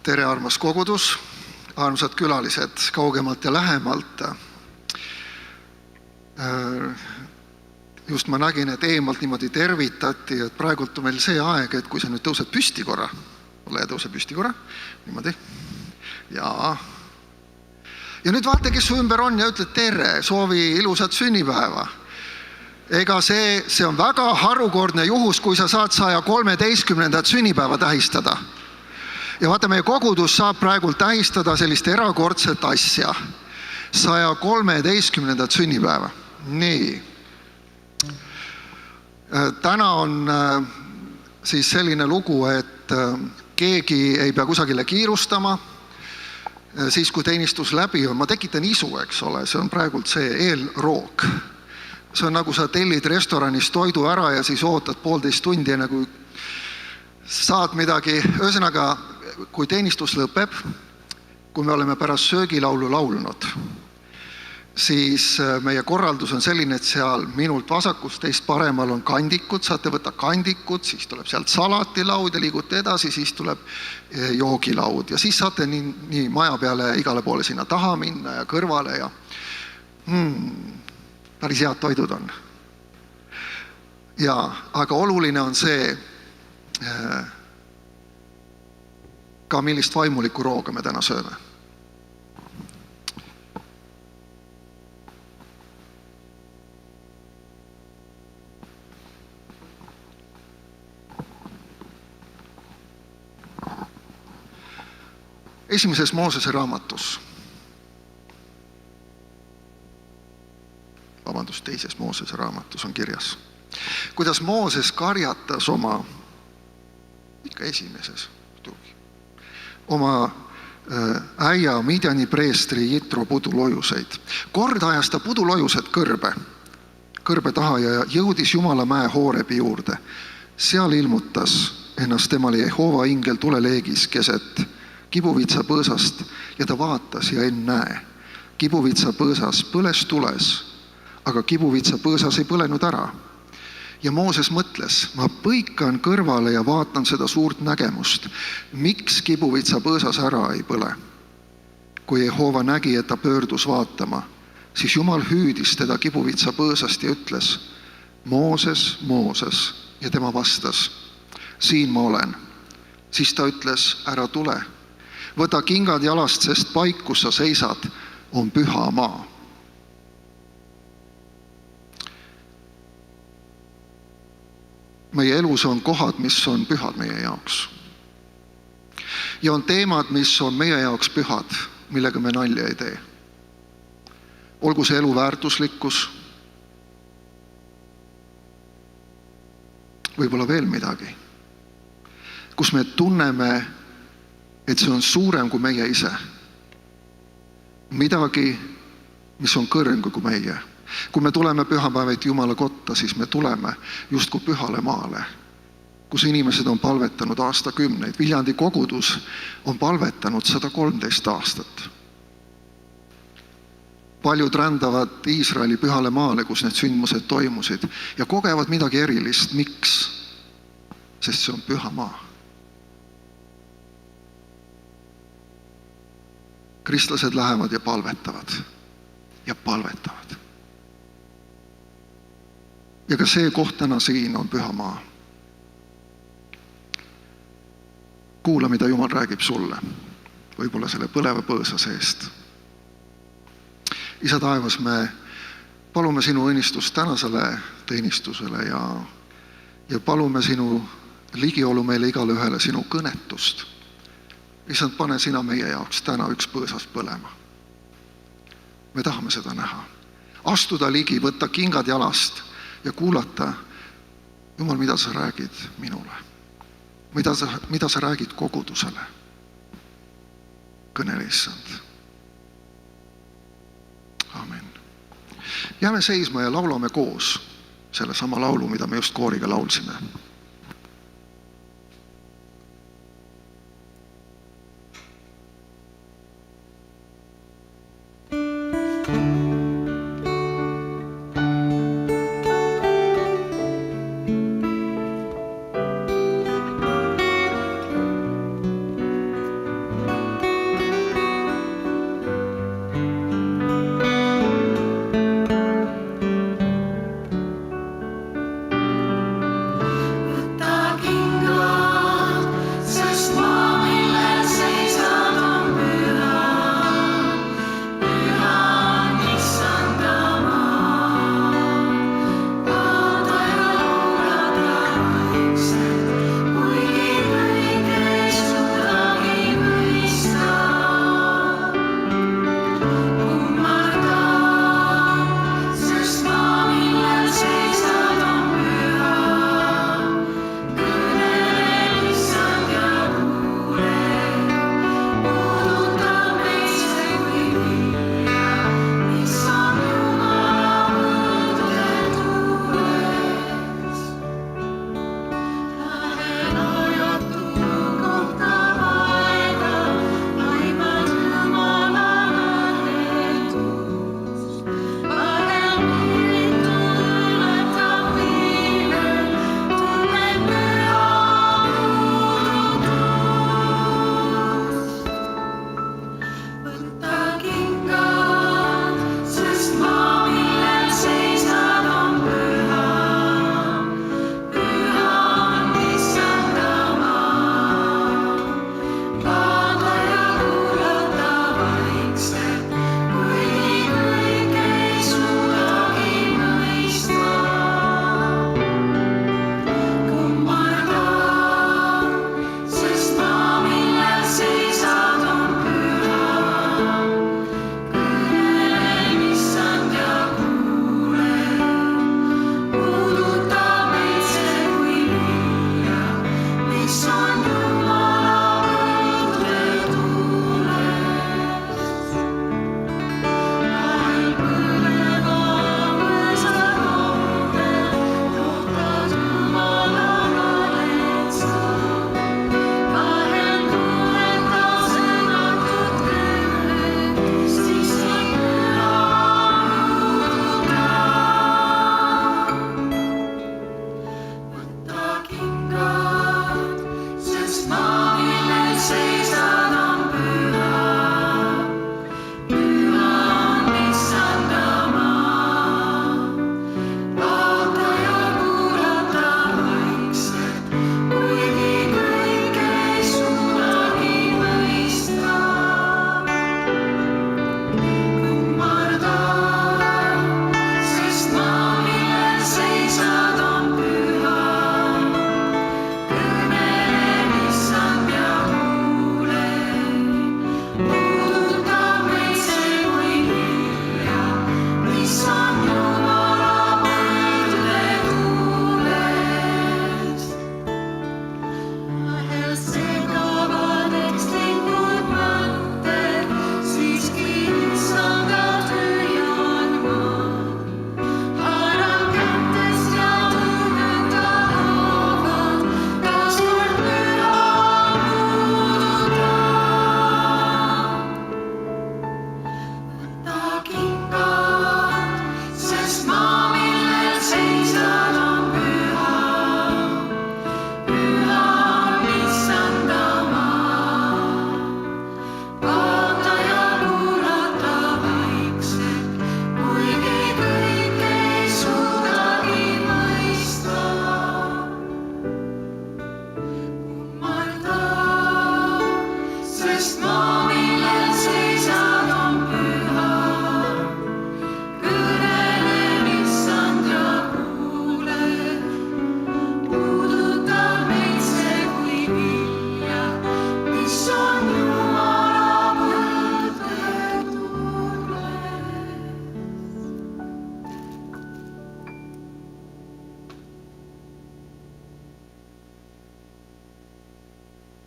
Tere, armas kogudus, armsad külalised kaugemalt ja lähemalt. Just ma nägin, et eemalt niimoodi tervitati, et praegult on meil see aeg, et kui sa nüüd tõused püsti korra, ole ja tõuse püsti korra, niimoodi, ja nüüd vaata, kes su ümber on ja ütled tere, soovi ilusat sünnipäeva. Ega see on väga harukordne juhus, kui sa saad 113. sünnipäeva tähistada. Ja vaata, meie kogudus saab praegult tähistada sellist erakordset asja. 113. sünnipäeva. Nii. Täna on siis selline lugu, et keegi ei pea kusagile kiirustama. Siis kui teenistus läbi on, ma tekitan isu, eks ole, see on praegult see eelrook. See on nagu sa tellid restoranis toidu ära ja siis ootad 1,5 tundi, enne kui saad midagi. Ühesõnaga, kui teenistus lõpeb, kui me oleme pärast söögilaulu laulnud, siis meie korraldus on selline, et seal minult vasakust teist paremal on kandikud, saate võtta kandikud, siis tuleb sealt salatilaud ja liigute edasi, siis tuleb joogilaud ja siis saate nii maja peale igale poole sinna taha minna ja kõrvale ja päris head toidud on. Ja, aga oluline on see, ka millist vaimulikku rooga me täna sööme. Esimeses Moosese raamatus, teises Moosese raamatus on kirjas, kuidas Mooses karjatas ikka esimeses, oma äia Midjani preestri Jitro pudulojuseid. Kord ajas ta pudulojused kõrbe taha ja jõudis Jumala mäe Hoorebi juurde. Seal ilmutas ennast temale Jehova ingel tuleleegis keset kibuvitsa põõsast ja ta vaatas ja näe. Kibuvitsa põõsas põles tules, aga kibuvitsa põõsas ei põlenud ära. Ja Mooses mõtles, ma põikan kõrvale ja vaatan seda suurt nägemust. Miks kibuvitsa põõsas ära ei põle? Kui Jehova nägi, et ta pöördus vaatama, siis Jumal hüüdis teda kibuvitsa põõsast ja ütles, Mooses, Mooses, ja tema vastas, siin ma olen. Siis ta ütles, ära tule, võta kingad jalast, sest paik, kus sa seisad, on püha maa. Meie elus on kohad, mis on pühad meie jaoks. Ja on teemad, mis on meie jaoks pühad, millega me nalja ei tee. Olgu see elu väärtuslikkus, võib-olla veel midagi, kus me tunneme, et see on suurem kui meie ise. Midagi, mis on kõrgem kui meie. Kui me tuleme pühapäeviti Jumala kotta, siis me tuleme justkui pühale maale, kus inimesed on palvetanud aastakümneid. Viljandi kogudus on palvetanud 113 aastat. Paljud rändavad Iisraeli pühale maale, kus need sündmused toimusid ja kogevad midagi erilist. Miks? Sest see on püha maa. Kristlased lähevad ja palvetavad ja palvetavad. Ja ka see koht täna siin on püha maa. Kuula, mida Jumal räägib sulle, võib-olla selle põleva põõsa seest. Isa taevas, me palume sinu õnnistust tänasele teenistusele ja palume sinu ligiolu meile igale ühele sinu kõnetust. Issand, pane sina meie jaoks täna üks põõsas põlema. Me tahame seda näha. Astuda ligi, võtta kingad jalast ja kuulata, Jumal, mida sa räägid minule. Mida sa räägid kogudusele. Kõnele, Issand. Amen. Jääme seisma ja laulame koos selle sama laulu, mida me just kooriga laulsime.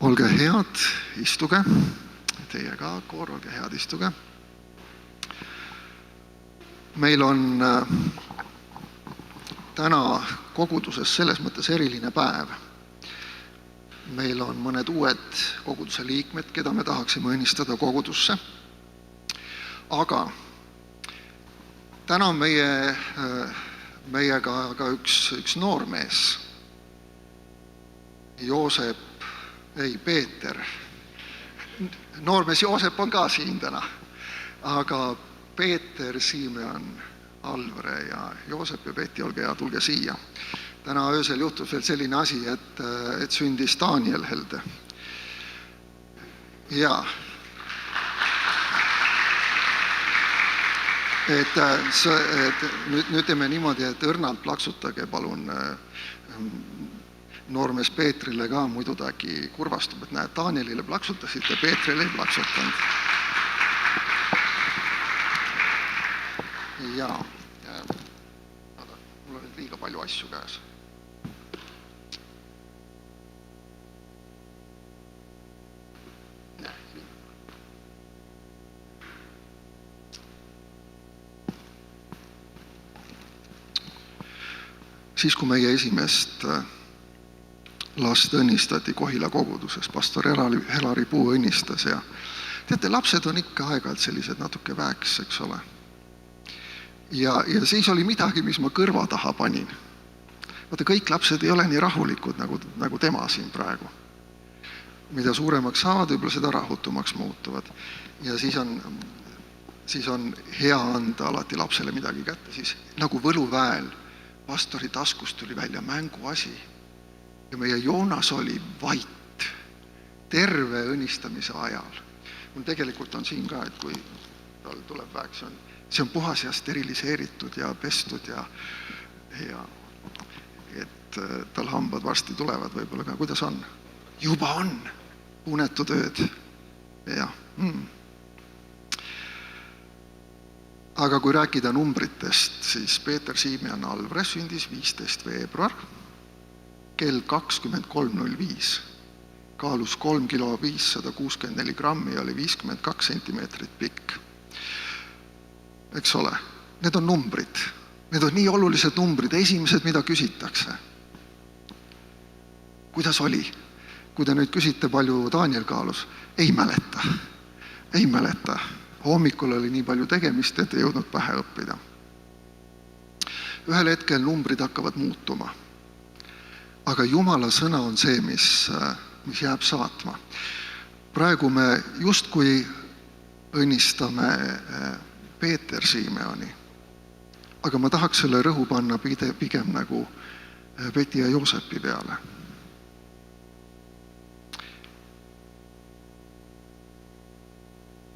olge head, istuge. Teie ka, koor, olge head, istuge. Meil on täna koguduses selles mõttes eriline päev. Meil on mõned uued koguduse liikmed, keda me tahaksime õnnistada kogudusse. Aga täna on meiega ka üks noormees. Peeter. Noormees Joosep on ka siin täna. Aga Peeter, Simeon, Alvre ja Joosep ja Peeti, olge ja tulge siia. Täna öösel juhtus veel selline asi, et sündis Daniel Helde. Ja. Nüüd teeme niimoodi, et õrnalt plaksutage palun noormees Peetrile ka, muidu ta äkki kurvastub, et näed, Danielile plaksutasite, Peetrile ei plaksutanud. Jaa, mul on liiga palju asju käes. Siis, kui meie esimest last õnnistati Kohila koguduses, pastor Helari Puu õnnistas ja teate, lapsed on ikka aeg-ajalt sellised natuke väeks, eks ole. Ja siis oli midagi, mis ma kõrva taha panin. Vaata, kõik lapsed ei ole nii rahulikud nagu tema siin praegu. Mida suuremaks saavad, võib-olla seda rahutumaks muutuvad. Ja siis on hea anda alati lapsele midagi kätte. Siis nagu võluväel pastori taskust tuli välja mänguasi ja meie Joonas oli vait terve õnnistamise ajal. Mul tegelikult on siin ka, et kui tal tuleb väeks, see on puhas ja steriliseeritud ja pestud ja et tal hambad varsti tulevad võib-olla ka. Kuidas on? Juba on unetud ööd. Ja. Aga kui rääkida numbritest, siis Peeter Simeon Alvre sündis 15. veebruar kell 23.05. Kaalus 3 kilo 564 grammi ja oli 52 sentimeetrit pikk. Eks ole, need on numbrid. Need on nii olulised numbrid, esimesed, mida küsitakse. Kuidas oli? Kui te nüüd küsite, palju Daniel kaalus, ei mäleta. Ei mäleta. Hommikul oli nii palju tegemist, et ei jõudnud pähe õppida. Ühel hetkel numbrid hakkavad muutuma. Aga Jumala sõna on see, mis jääb saatma. Praegu me justkui õnnistame Peeter Simeoni. Aga ma tahaks selle rõhu panna pigem nagu Peti ja Joosepi peale.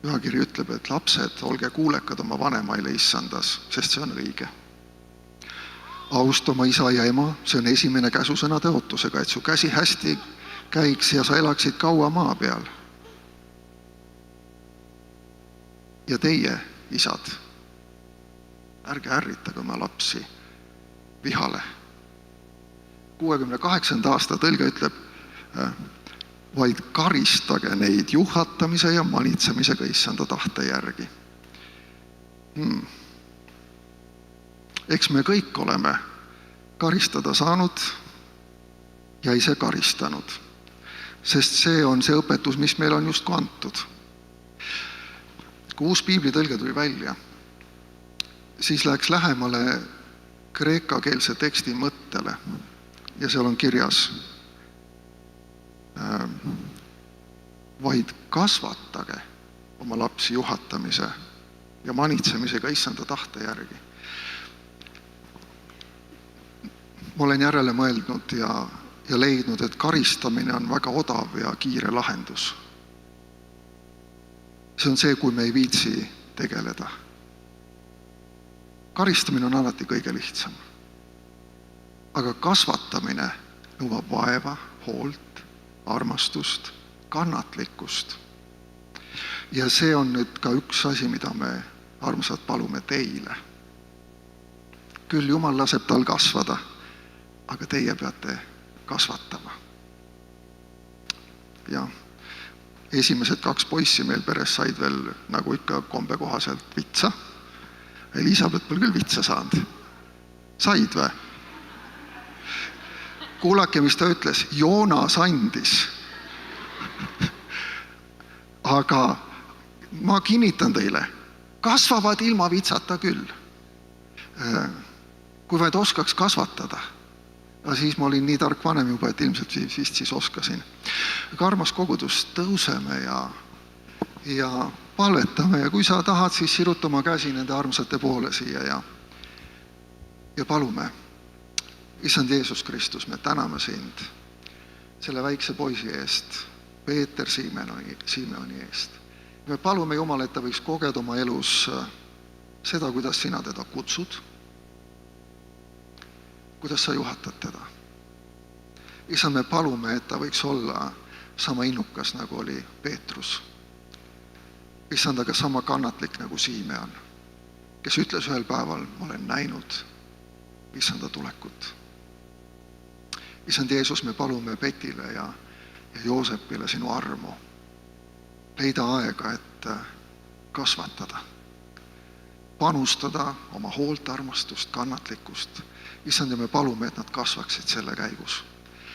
Pühakiri ütleb, et lapsed, olge kuulekad oma vanemaile issandas, sest see on õige. Austa oma isa ja ema, see on esimene käsusõna tõotusega, et su käsi hästi käiks ja sa elaksid kaua maa peal. Ja teie, isad, ärge ärritage oma lapsi vihale. 68. aasta tõlge ütleb, vaid karistage neid juhatamise ja manitsemisega issanda tahte järgi. Eks me kõik oleme karistada saanud ja ise karistanud, sest see on see õpetus, mis meil on just antud. Kui uus piiblitõlge tuli välja, siis läks lähemale kreekakeelse teksti mõttele ja seal on kirjas vaid kasvatage oma lapsi juhatamise ja manitsemisega issanda tahte järgi. Ma olen järele mõeldnud ja leidnud, et karistamine on väga odav ja kiire lahendus. See on see, kui me ei viitsi tegeleda. Karistamine on alati kõige lihtsam. Aga kasvatamine nõuab vaeva, hoolt, armastust, kannatlikkust. Ja see on nüüd ka üks asi, mida me armsad palume teile. Küll Jumal laseb tal kasvada, aga teie peate kasvatama. ja esimesed 2 poissi meil peres said veel nagu ikka kombe kohaselt vitsa. Elisabeth pole küll vitsa saanud. Said või? Kuulake, mis ta ütles. Joonas andis. Aga ma kinnitan teile, kasvavad ilma vitsata küll. Kui vaid oskaks kasvatada. Ja siis ma olin nii tark vanem juba, et ilmselt vist siis oskasin. Aga armas kogudus, tõuseme ja palvetame ja kui sa tahad, siis siruta oma käsi nende armsate poole siia ja palume. Issand Jeesus Kristus, me täname sind selle väikse poisi eest, Peeter Simeoni eest. Me palume Jumal, et ta võiks kogeda oma elus seda, kuidas sina teda kutsud, kuidas sa juhatad teda. Issand, me palume, et ta võiks olla sama innukas, nagu oli Peetrus. Issand, aga sama kannatlik nagu Simeon, kes ütles ühel päeval, ma olen näinud Issanda tulekut. Issand Jeesus, me palume Petile ja Joosepile sinu armu. Leida aega, et kasvatada, panustada oma hoolt, armastust, kannatlikkust. Issand, ja me palume, et nad kasvaksid selle käigus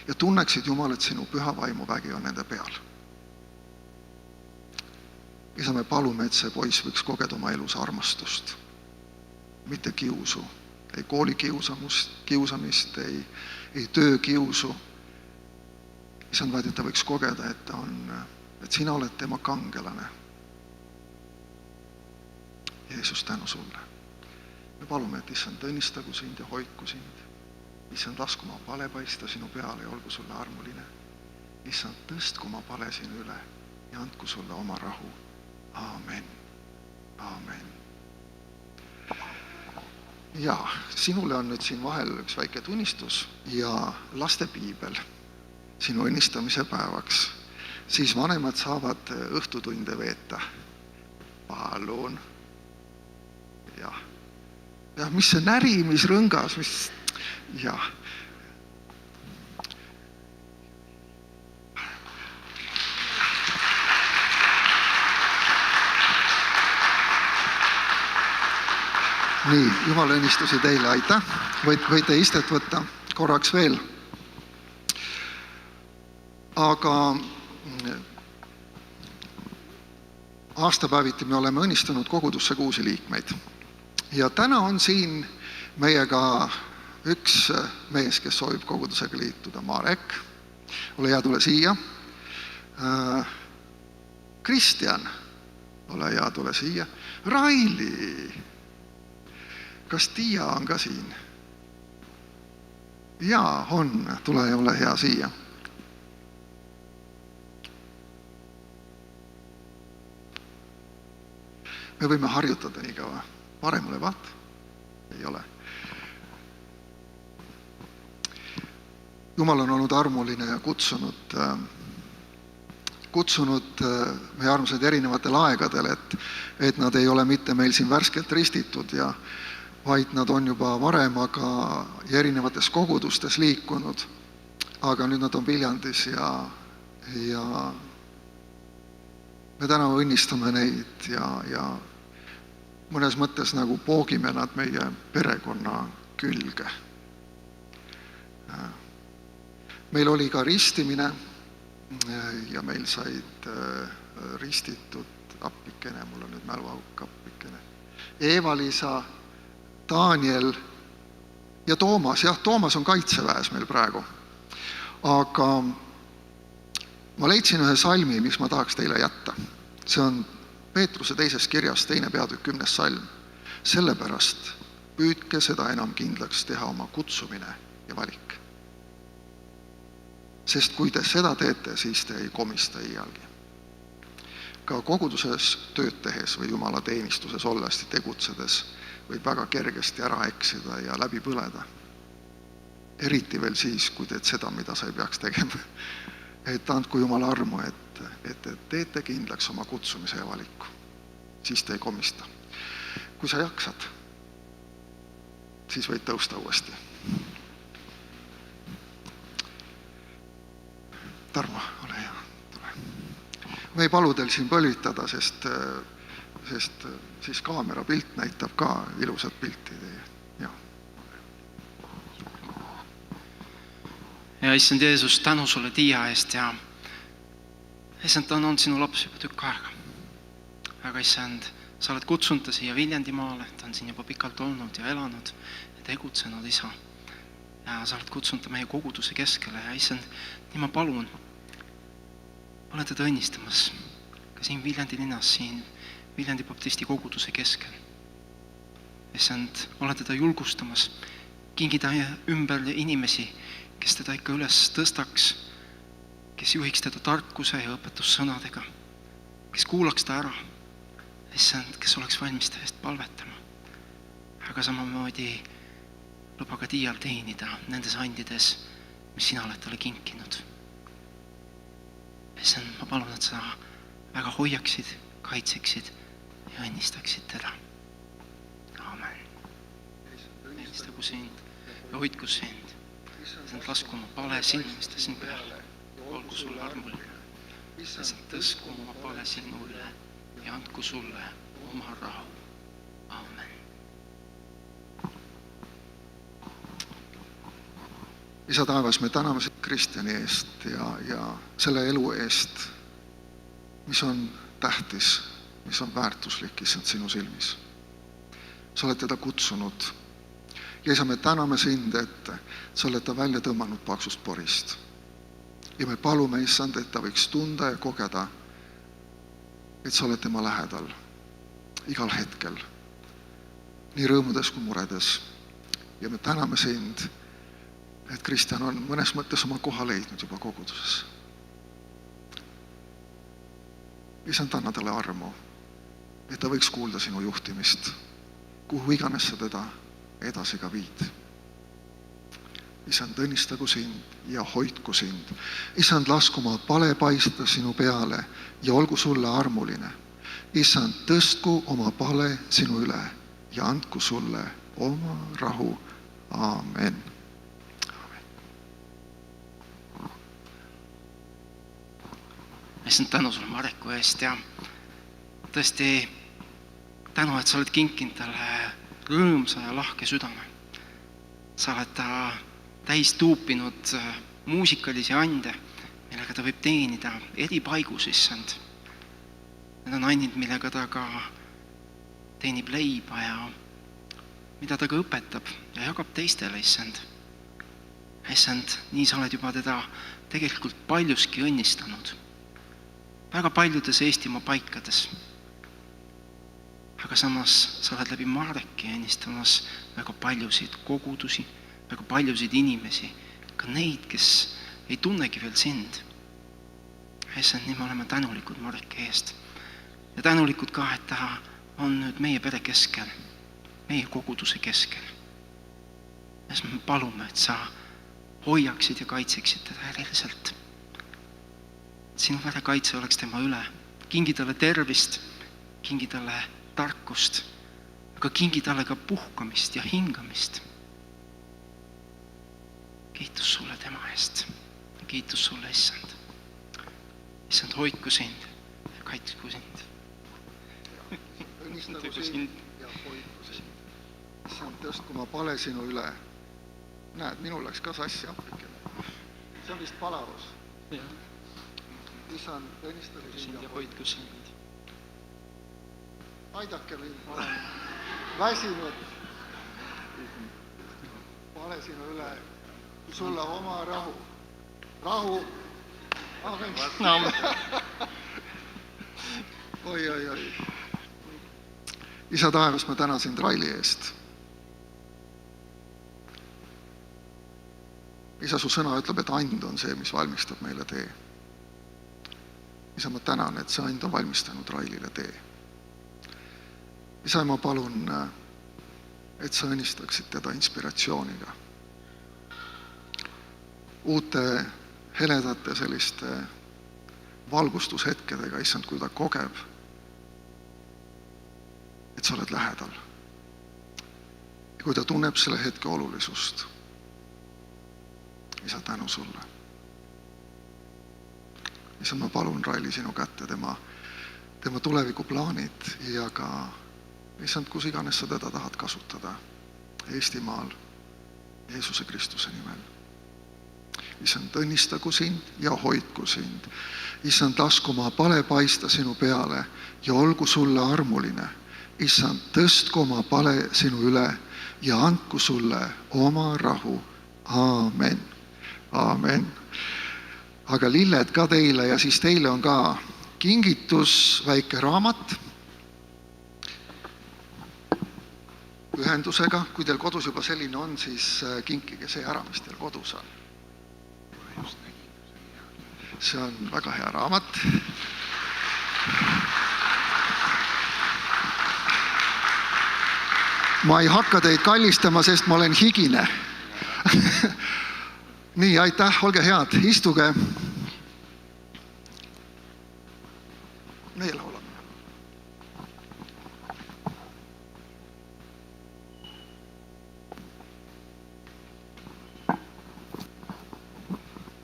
ja tunneksid, Jumal, et sinu püha vaimuvägi on nende peal. Isa, me palume, et see poiss võiks kogeda oma elus armastust, mitte kiusu, ei kooli kiusamist, ei töökiusu. Issand, vaid, et ta võiks kogeda, et sina oled tema kangelane. Jeesus, tänu sulle. Me palume, et Issand, õnnistagu sind ja hoidku sind. Issand, lasku oma pale paista sinu peale ja olgu sulle armuline. Issand, tõstku oma pale sinu üle ja andku sulle oma rahu. Aamen. Aamen. Ja, sinule on nüüd siin vahel üks väike tunnistus ja laste piibel sinu õnnistamise päevaks. Siis vanemad saavad õhtutunde veeta. Palun. Ja mis see närimisrõngas, mis... Ja. Nii, Jumala õnnistusi teile, aitäh. Võite istet võtta korraks veel. Aga aastapäeviti me oleme õnnistanud kogudusse 6 liikmeid. Ja täna on siin meiega üks mees, kes soovib kogudusega liituda, Marek. Ole hea, tule siia. Kristjan, ole hea, tule siia. Raili, kas Tiia on ka siin? Jaa, on, tule ja ole hea siia. Me võime harjutada nii kaua. Paremale vaat? Ei ole. Jumal on olnud armuline ja kutsunud meie armsad erinevatel aegadel, et nad ei ole mitte meil siin värskelt ristitud, vaid nad on juba varem aga erinevates kogudustes liikunud. Aga nüüd nad on Viljandis ja me täna õnnistame neid ja mõnes mõttes nagu poogime nad meie perekonna külge. Meil oli ka ristimine ja meil said ristitud appikene, mul on nüüd mäluauk appikene. Eva-Liisa, Daniel ja Toomas. Jah, Toomas on kaitseväes meil praegu. Aga ma leidsin ühe salmi, mis ma tahaks teile jätta. See on Peetruse 2. kirjas 2. peatükk 10. salm. Sellepärast püüdke seda enam kindlaks teha oma kutsumine ja valik. Sest kui te seda teete, siis te ei komista iialgi. Ka koguduses tööd tehes või Jumala teenistuses olles tegutsedes võib väga kergesti ära eksida ja läbi põleda. Eriti veel siis, kui teed seda, mida sa ei peaks tegema. Et andku Jumala armu, et teete kindlaks oma kutsumise ja valiku. Siis te ei komista. Kui sa jaksad, siis võid tõusta uuesti. Tarmo, ole hea, tule. me ei palu teil siin põlitada, sest siis kaamera pilt näitab ka ilusat pilti teie. Ja issand Jeesus, tänu sulle Tiia eest ja issand, ta on olnud sinu laps juba tükk aega. Aga issand, sa oled kutsunud ta siia Viljandimaale, ta on siin juba pikalt olnud ja elanud ja tegutsenud, isa. Ja sa oled kutsunud ta meie koguduse keskele ja issand, nii ma palun, ole teda õnnistamas ka siin Viljandi linnas, siin Viljandi baptisti koguduse keskel. Issand, ole teda julgustamas, kingi ta ümber inimesi, kes teda ikka üles tõstaks, kes juhiks teda tarkuse ja õpetussõnadega, kes kuulaks ta ära, issand, kes oleks valmis ta eest palvetama. Aga samamoodi luba ka Tiial teenida nendes andides, mis sina oled talle kinkinud. Issand, ma palun, et sa väga hoiaksid, kaitseksid ja õnnistaksid teda. Aamen. Õnnistagu sind ja hoidku sind. Issand, lasku oma pale silmiste siin peale, olgu sulle armuline. Issand, tõsku oma pale sinu üle ja andku sulle oma rahu. Aamen. Isa taevas, me täname Kristjani eest ja selle elu eest, mis on tähtis, mis on väärtuslik issand sinu silmis. Sa oled teda kutsunud. Ja isa, me täname sind, et sa oled ta välja tõmmanud paksust porist. Ja me palume, issand, et ta võiks tunda ja kogeda, et sa oled tema lähedal igal hetkel, nii rõõmudes kui muredes. Ja me täname sind, et Kristjan on mõnes mõttes oma koha leidnud juba koguduses. Issand, anna talle armu, et ta võiks kuulda sinu juhtimist, kuhu iganes sa teda edasi ka viid. Issand, õnnistagu sind ja hoidku sind. Issand, lasku oma pale paista sinu peale ja olgu sulle armuline. Issand, tõstku oma pale sinu üle ja andku sulle oma rahu. Aamen. Issand, tänu sulle Mareku eest ja tõesti tänu, et sa oled kinkinud talle rõõmsa ja lahke südame. Sa oled ta täis tuupinud muusikalisi ande, millega ta võib teenida eri paigus, issand. Need on andid, millega ta ka teenib leiba ja mida ta ka õpetab ja jagab teistele, issand. Issand, nii sa oled juba teda tegelikult paljuski õnnistanud. Väga paljudes Eestimaa paikades. Aga samas sa oled läbi Mareki õnnistamas väga paljusid kogudusi, väga paljusid inimesi, ka neid, kes ei tunnegi veel sind. Issand, nii me oleme tänulikud Mareki eest. Ja tänulikud ka, et ta on nüüd meie pere keskel, meie koguduse keskel. Ja me palume, et sa hoiaksid ja kaitseksid teda eriliselt. Sinu vere kaitse oleks tema üle. Kingi talle tervist, kingi talle tarkust, aga kingi talle ka puhkamist ja hingamist. Kiitus sulle tema eest. Kiitus sulle, issand. Issand, hoidku sind ja kaitsku sind. Õnnistagu sind ja hoidku sind. Issand, tõstku ma pale sinu üle. Näed, minul läks ka sassi appikene. See on vist palavus. Issand, õnnistagu sind ja hoidku sind. Aidake mind, ma olen väsinud. Pale sinu üle, sulle oma rahu. Rahu. Aamen. Oi. Isa taevas, ma tänan sind Raili eest. Isa, su sõna ütleb, et and on see, mis valmistab meile tee. Isa, ma tänan, et see and on valmistanud Railile tee. Isa, ma palun, et sa õnnistaksid teda inspiratsiooniga. Uute heledate selliste valgustushetkedega, issand, kui ta kogeb, et sa oled lähedal. Ja kui ta tunneb selle hetke olulisust, isa, tänu sulle. issand, ma palun Raili sinu kätte tema tulevikuplaanid ja ka, issand, kus iganes sa teda tahad kasutada Eestimaal Jeesuse Kristuse nimel. Issand, õnnistagu sind ja hoidku sind. Issand, lasku oma pale paista sinu peale ja olgu sulle armuline. Issand, tõstku oma pale sinu üle ja andku sulle oma rahu. Aamen. Aamen. Aga lilled ka teile ja siis teile on ka kingitus, väike raamat ühendusega. Kui teil kodus juba selline on, siis kinkige see ära, mis teil kodus on. See on väga hea raamat. Ma ei hakka teid kallistama, sest ma olen higine. Nii, aitäh, olge head, istuge. Meie laulame.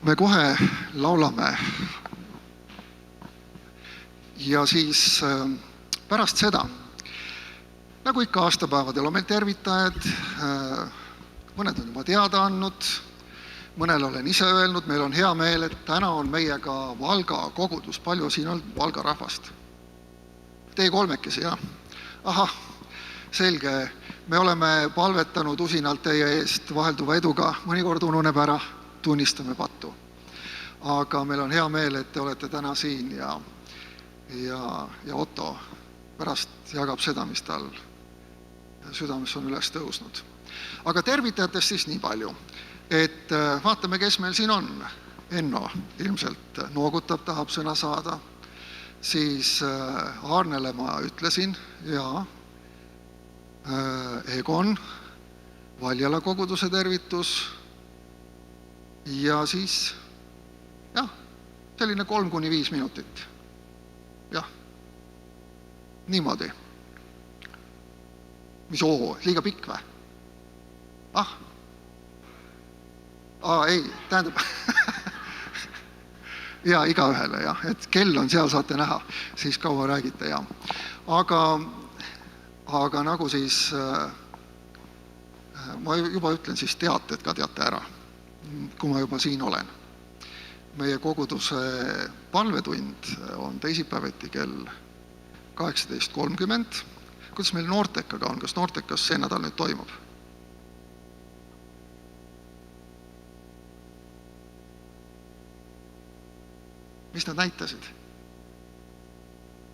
Me kohe laulame ja siis pärast seda, nagu ikka aastapäevadel on meil tervitajad, mõned on juba teada andnud, mõnel olen ise öelnud, meil on hea meel, et täna on meiega Valga kogudus, palju siin on Valga rahvast? Teie kolmekesi, jah? Ahah, selge, me oleme palvetanud usinalt teie eest vahelduva eduga, mõnikord ununeb ära, tunnistame pattu. Aga meil on hea meel, et te olete täna siin ja Otto pärast jagab seda, mis tal südames on üles tõusnud. Aga tervitajatest siis nii palju, et vaatame, kes meil siin on. Enno ilmselt noogutab, tahab sõna saada. Siis Arnele ma ütlesin ja Egon, Valjala koguduse tervitus. Ja siis, jah, selline 3-5 minutit. Jah, niimoodi. Mis liiga pikk või? Ei, tähendab, ja igaühele, jah, et kell on seal, saate näha, siis kaua räägite, jah. Aga nagu siis, ma juba ütlen siis teated ka teate ära, kui ma juba siin olen. Meie koguduse palvetund on teisipäeveti kell 18.30. Kuidas meil Noortekaga on? Kas Noortekas see nädal nüüd toimub? Mis nad näitasid?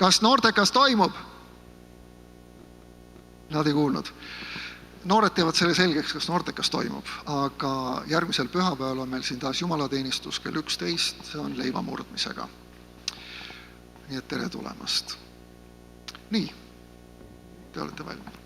Kas Noortekas toimub? Nad ei kuulnud. Noored teevad selle selgeks, kas Noortekas toimub, aga järgmisel pühapäeval on meil siin taas jumalateenistus kell 11, see on leiva murdmisega. Nii et tere tulemast. Nii, te olete valmis.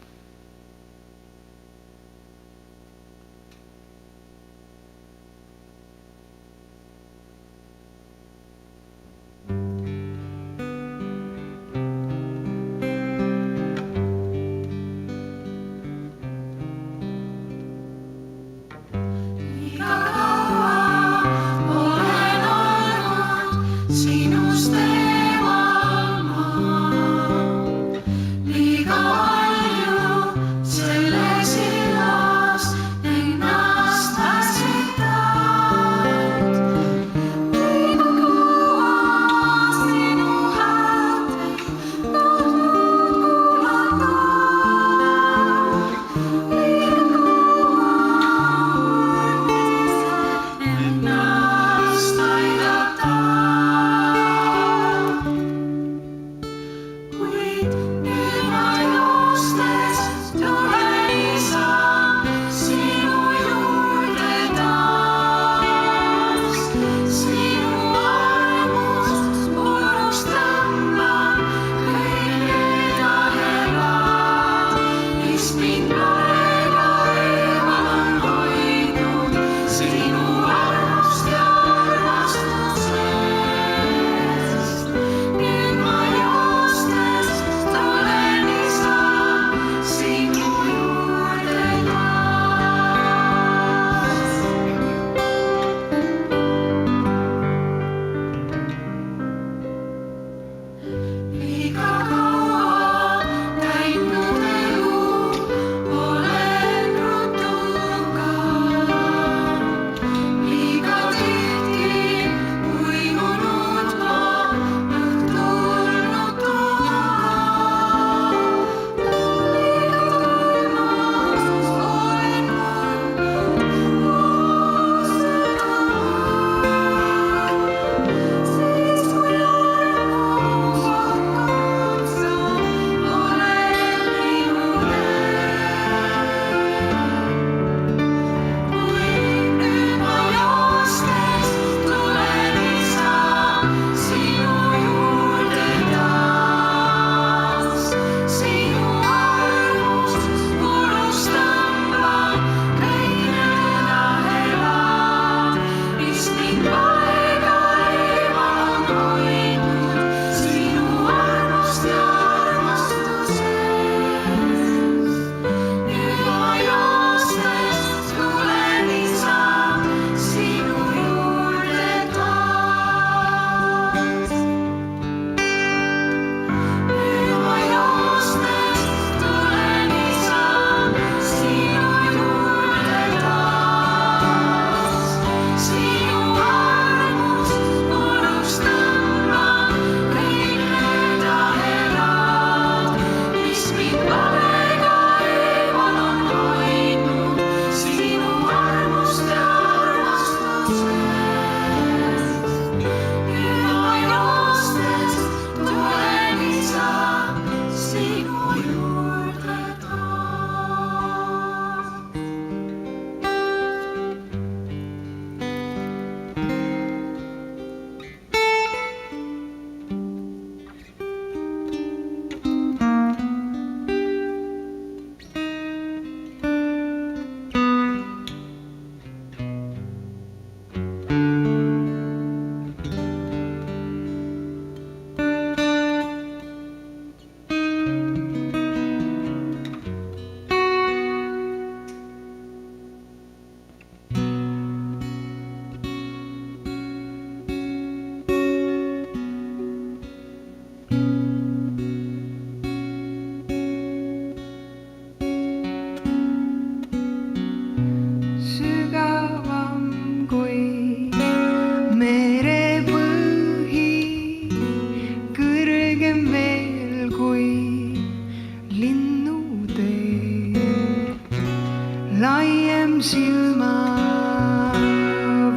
silma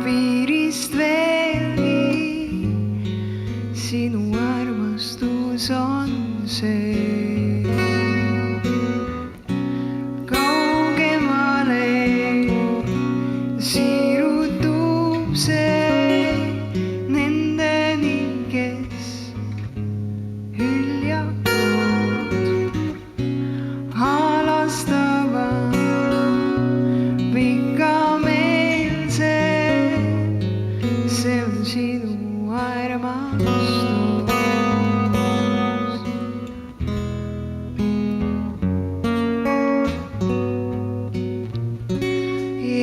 piirist veelgi, sinu armastus on see. Kaugemale siirutub see nendeni, kes hüljatud, halastava, pikameelse, see on sinu armastus.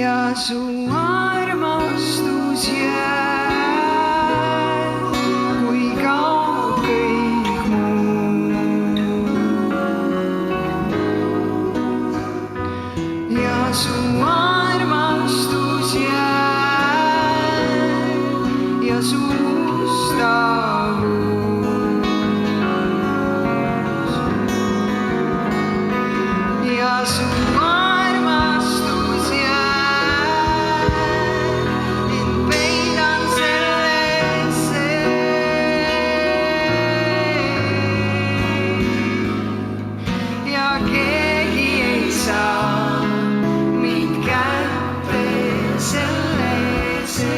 Ja su armastus jääb, kui kaob kõik muu. Ja su armastus jääb ja su ustavus. Ja su armastus jääb, end peidan sellesse. Ja keegi ei saa mind kätte sellesse.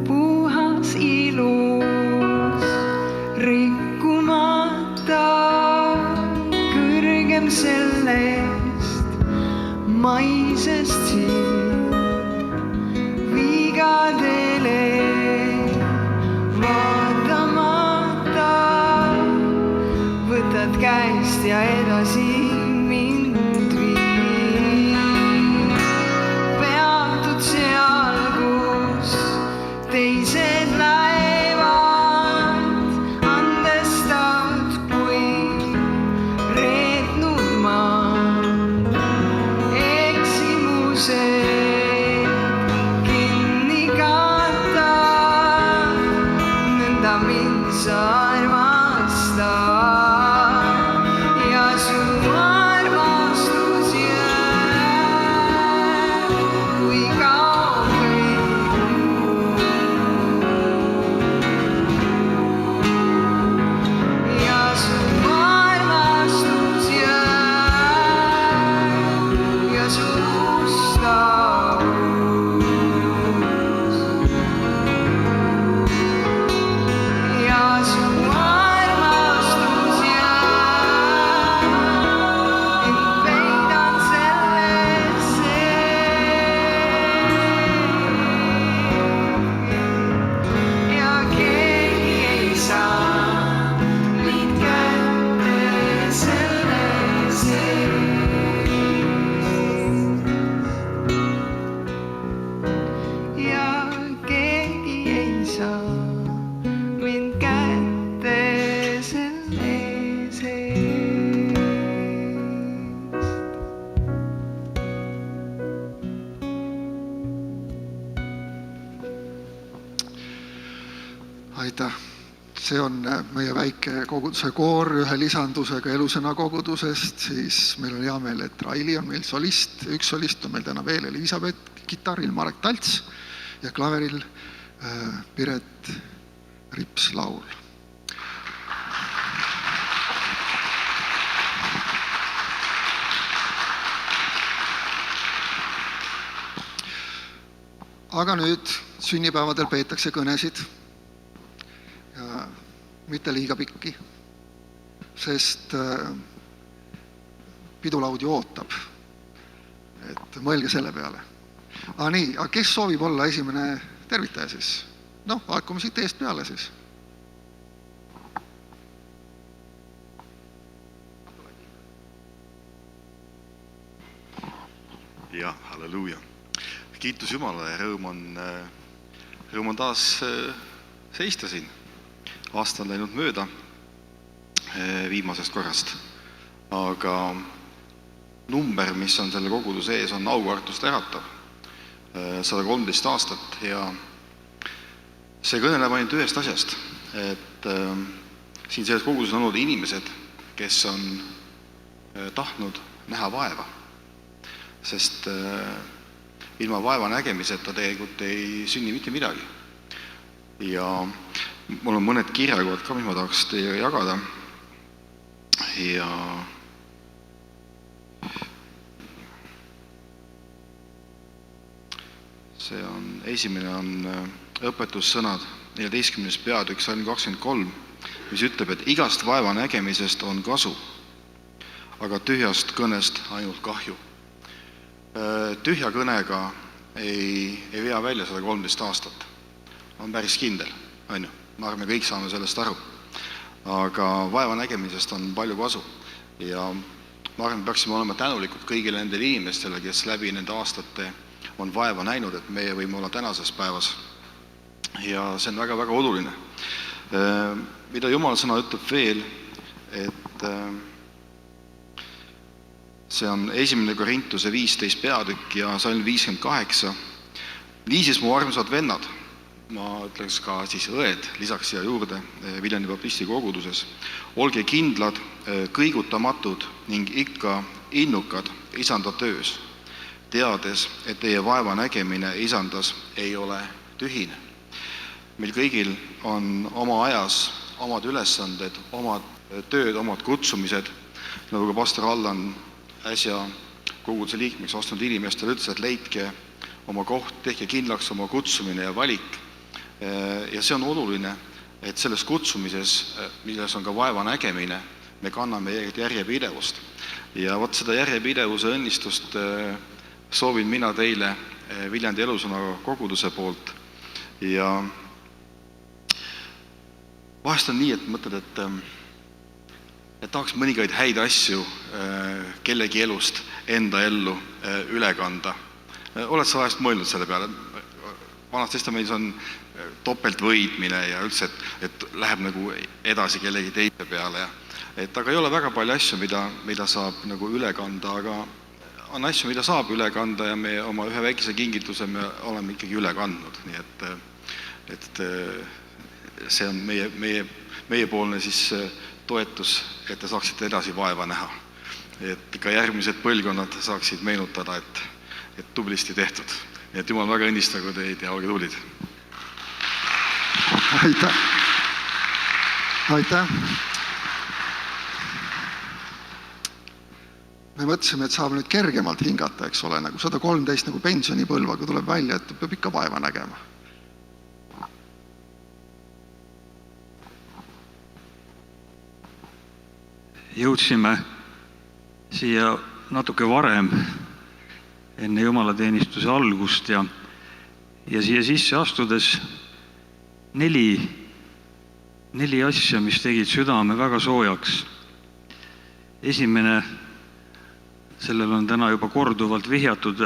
Puhas ilus, rikkumata, kõrgem sellest maisest siin. Vigadele vaatamata võtad käest ja edasi mind viid. Peatud seal, kus teised lähevad, andestad, kui reetnud ma eksimused kinni kattad, nõnda mind sa armastad. Ja su armastus jääb, kui kaob kõik muu. Ja su armastus jääb ja su ustavus. Ja su armastus jääb, end peidan sellesse. Ja keegi ei saa mind kätte sellesse. Ja keegi ei saa mind kätte sellesse. Aitäh! See on meie väike koguduse koor ühe lisandusega Elusõna kogudusest. Siis meil on hea meel, et Raili on meil solist. Üks solist on meil täna veel, Elisabeth, kitarril Marek Talts ja klaveril Piret Rips-Laul. Aga nüüd sünnipäevadel peetakse kõnesid ja mitte liiga pikki, sest pidulaud ju ootab. Et mõelge selle peale. Nii, aga kes soovib olla esimene tervitaja siis? Noh, hakkame siit eest peale siis. Ja, halleluuja. Kiitus Jumalale ja rõõm on taas seista siin. Aasta on läinud mööda viimasest korrast. Aga number, mis on selle koguduse ees, on aukartust äratav. 113 aastat ja see kõneleb ainult ühest asjast, et siin selles koguduses on olnud inimesed, kes on tahtnud näha vaeva, sest ilma vaeva nägemiseta tegelikult ei sünni mitte midagi. Ja mul on mõned kirjakohad ka, mis ma tahaks teiega jagada. Ja see on, esimene on õpetussõnad 14. peatükk, salm 23, mis ütleb, et igast vaeva nägemisest on kasu, aga tühjast kõnest ainult kahju. Tühja kõnega ei vea välja 113 aastat. On päris kindel, on ju. Ma arvan, me kõik saame sellest aru. Aga vaeva nägemisest on palju kasu. Ja ma arvan, peaksime olema tänulikud kõigile nendele inimestele, kes läbi nende aastate on vaeva näinud, et meie võime olla tänases päevas. Ja see on väga-väga oluline. Mida Jumala sõna ütleb veel, et see on 1. Korintuse 15 peatükk ja salm 58. Niisiis, mu armsad vennad, ma ütleks ka siis õed, lisaks siia juurde Viljandi Baptisti koguduses, olge kindlad, kõigutamatud ning ikka innukad isanda töös, teades, et teie vaeva nägemine isandas ei ole tühine. Meil kõigil on oma ajas omad ülesanded, omad tööd, omad kutsumised, nagu ka pastor Allan äsja koguduse liikmeks astunud inimestele ütles, et leidke oma koht, tehke kindlaks oma kutsumine ja valik. Ja see on oluline, et selles kutsumises, milles on ka vaeva nägemine, me kanname järjepidevust. Ja võt seda järjepidevuse õnnistust soovin mina teile Viljandi Elusõna koguduse poolt. Ja vahest on nii, et mõtled, et tahaks mõningaid häid asju kellegi elust enda ellu üle kanda. Oled sa vahest mõelnud selle peale? Vanas testamendis on topeltvõidmine ja üldse, et läheb nagu edasi kellegi teise peale. Aga ei ole väga palju asju, mida saab nagu üle kanda, aga on asju, mida saab üle kanda ja me oma ühe väikese kingituse me oleme ikkagi üle kandnud. Nii et see on meiepoolne siis toetus, et te saaksite edasi vaeva näha. Et ka järgmised põlvkonnad saaksid meenutada, et tublisti tehtud. Nii et Jumal väga õnnistagu teid ja olge tublid. Aitäh. Aitäh. Me mõtlesime, et saab nüüd kergemalt hingata, eks ole, nagu 113 nagu pensionipõlvaga tuleb välja, et peab ikka vaeva nägema. Jõudsime siia natuke varem enne jumalateenistuse algust ja siia sisse astudes neli asja, mis tegid südame väga soojaks. Esimene, sellel on täna juba korduvalt vihjatud,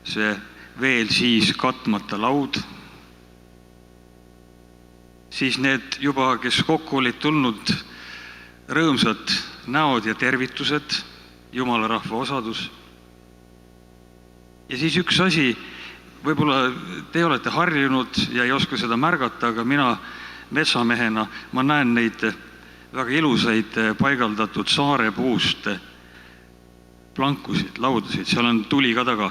see veel siis katmata laud. Siis need juba, kes kokku olid tulnud, rõõmsad näod ja tervitused, Jumala rahva osadus. Ja siis üks asi, võib-olla te olete harjunud ja ei oska seda märgata, aga mina metsamehena, ma näen neid väga ilusaid paigaldatud saarepuust plankusid, laudasid, seal on tuli ka taga.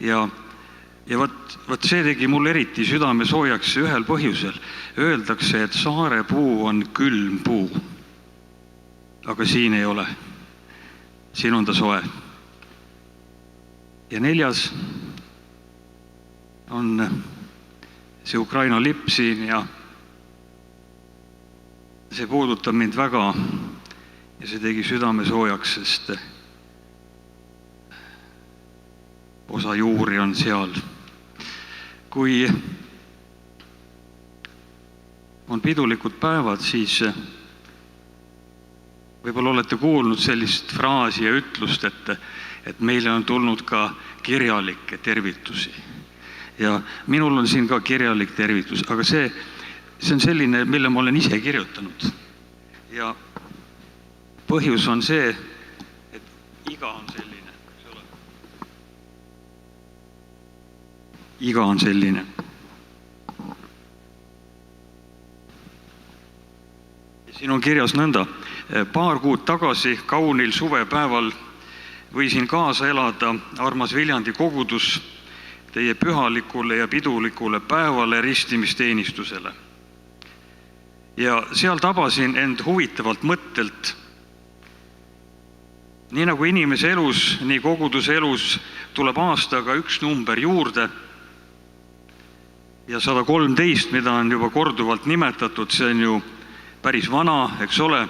Ja võt see tegi mul eriti südame soojaks ühel põhjusel. Öeldakse, et saarepuu on külm puu. Aga siin ei ole. Siin on ta soe. Ja 4. on see Ukraina lipp siin ja see puudutab mind väga ja see tegi südame soojaks, sest osa juuri on seal. Kui on pidulikud päevad, siis võib-olla olete kuulnud sellist fraasi ja ütlust, et meile on tulnud ka kirjalikke tervitusi. Ja minul on siin ka kirjalik tervitus, aga see on selline, mille ma olen ise kirjutanud. Ja põhjus on see, et iga on selline. iga on selline. Siin on kirjas nõnda, paar kuud tagasi kaunil suvepäeval võisin kaasa elada armas Viljandi kogudus teie pühalikule ja pidulikule päevale ristimisteenistusele. Ja seal tabasin end huvitavalt mõttelt. Nii nagu inimese elus, nii koguduse elus tuleb aastaga üks number juurde ja 113, mida on juba korduvalt nimetatud, see on ju päris vana, eks ole.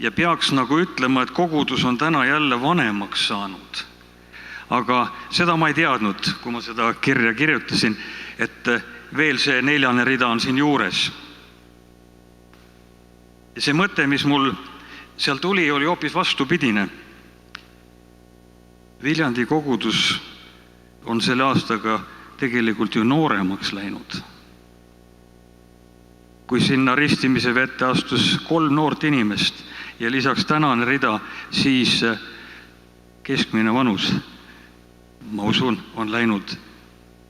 Ja peaks nagu ütlema, et kogudus on täna jälle vanemaks saanud. Aga seda ma ei teadnud, kui ma seda kirja kirjutasin, et veel see 4. rida on siin juures. Ja see mõte, mis mul seal tuli, oli hoopis vastupidine. Viljandi kogudus on selle aastaga tegelikult ju nooremaks läinud. Kui sinna ristimise vette astus 3 noort inimest ja lisaks tänane rida, siis keskmine vanus, ma usun, on läinud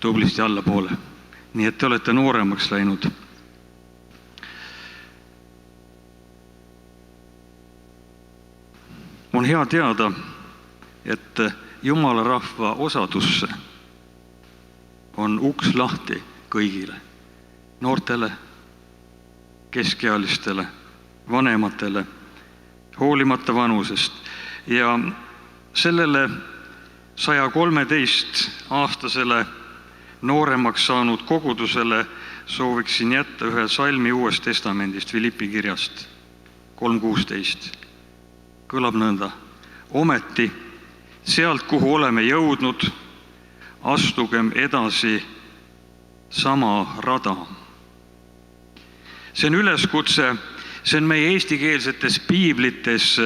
tublisti allapoole. Nii et te olete nooremaks läinud. On hea teada, et Jumala rahva osadusse on uks lahti kõigile, noortele, keskealistele, vanematele, hoolimata vanusest. Ja sellele 113-aastasele nooremaks saanud kogudusele sooviksin jätta ühe salmi Uuest Testamendist, Filippi kirjast 3.16. Kõlab nõnda. Ometi sealt, kuhu oleme jõudnud, astugem edasi sama rada. See on üleskutse, see on meie eestikeelsetes piiblites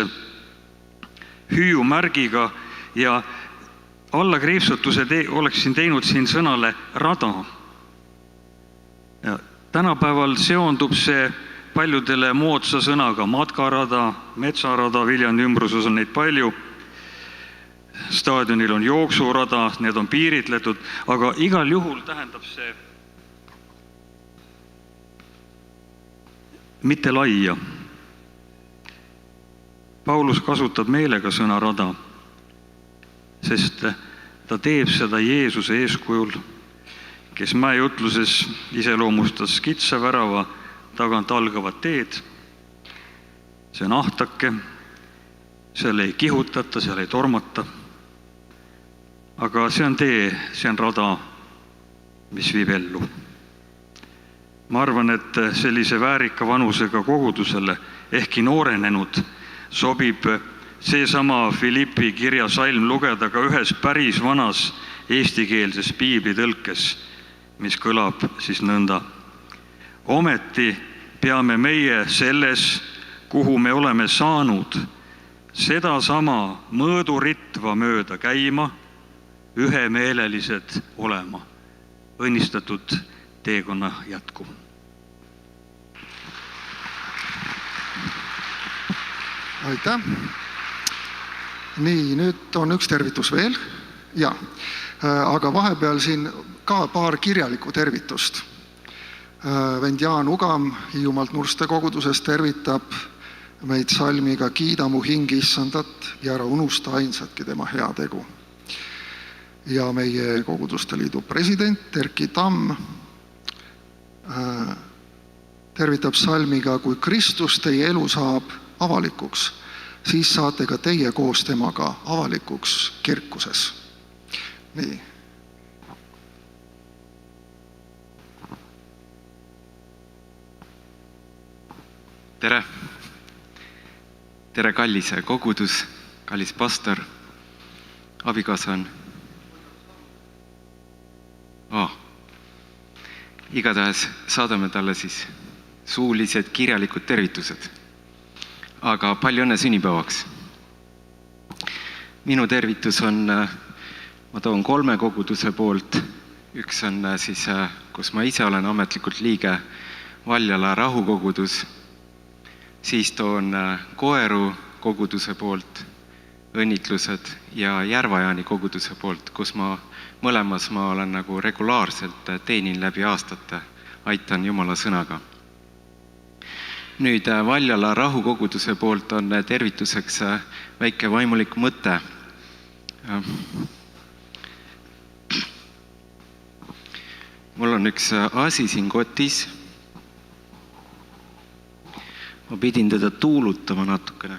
hüüumärgiga ja allakriipsutuse oleksin teinud siin sõnale rada. Ja tänapäeval seondub see paljudele moodsa sõnaga matkarada, metsarada, Viljandi ümbruses on neid palju. Staadionil on jooksurada, need on piiritletud, aga igal juhul tähendab see mitte laia. Paulus kasutab meelega sõna rada, sest ta teeb seda Jeesuse eeskujul, kes mäejutluses iseloomustas kitsa värava tagant algavat teed. See on ahtake, seal ei kihutata, seal ei tormata. Aga see on tee, see on rada, mis viib ellu. Ma arvan, et sellise väärika vanusega kogudusele, ehkki noorenenud, sobib seesama Filippi kirja salm lugeda ka ühes päris vanas eestikeelses piiblitõlkes, mis kõlab siis nõnda. Ometi peame meie selles, kuhu me oleme saanud, seda sama mõõduritva mööda käima, ühemeelelised olema. Õnnistatud teekonna jätku. Aitäh. Nii, nüüd on üks tervitus veel. Ja, aga vahepeal siin ka paar kirjalikku tervitust. Vend Jaan Ugam Hiiumaalt Nurste kogudusest tervitab meid salmiga Kiida mu hing Issandat ja ära unusta ainsatki tema hea tegu. Ja meie koguduste liidu president Erki Tamm tervitab salmiga, kui Kristus teie elu saab avalikuks, siis saate ka teie koos temaga avalikuks kirkuses. Nii. Tere! Tere, kallis kogudus, kallis pastor, abikaasa on. Igatahes saadame talle siis suulised kirjalikud tervitused. Aga palju õnne sünnipäevaks. Minu tervitus on, ma toon 3 koguduse poolt. Üks on siis, kus ma ise olen ametlikult liige, Valjala rahukogudus. Siis toon Koeru koguduse poolt, õnnitlused ja Järva-Jaani koguduse poolt, kus mõlemas ma olen nagu regulaarselt teenin läbi aastate, aitan Jumala sõnaga. Nüüd Valjala rahukoguduse poolt on tervituseks väike vaimulik mõte. Mul on üks asi siin kotis. Ma pidin teda tuulutama natukene.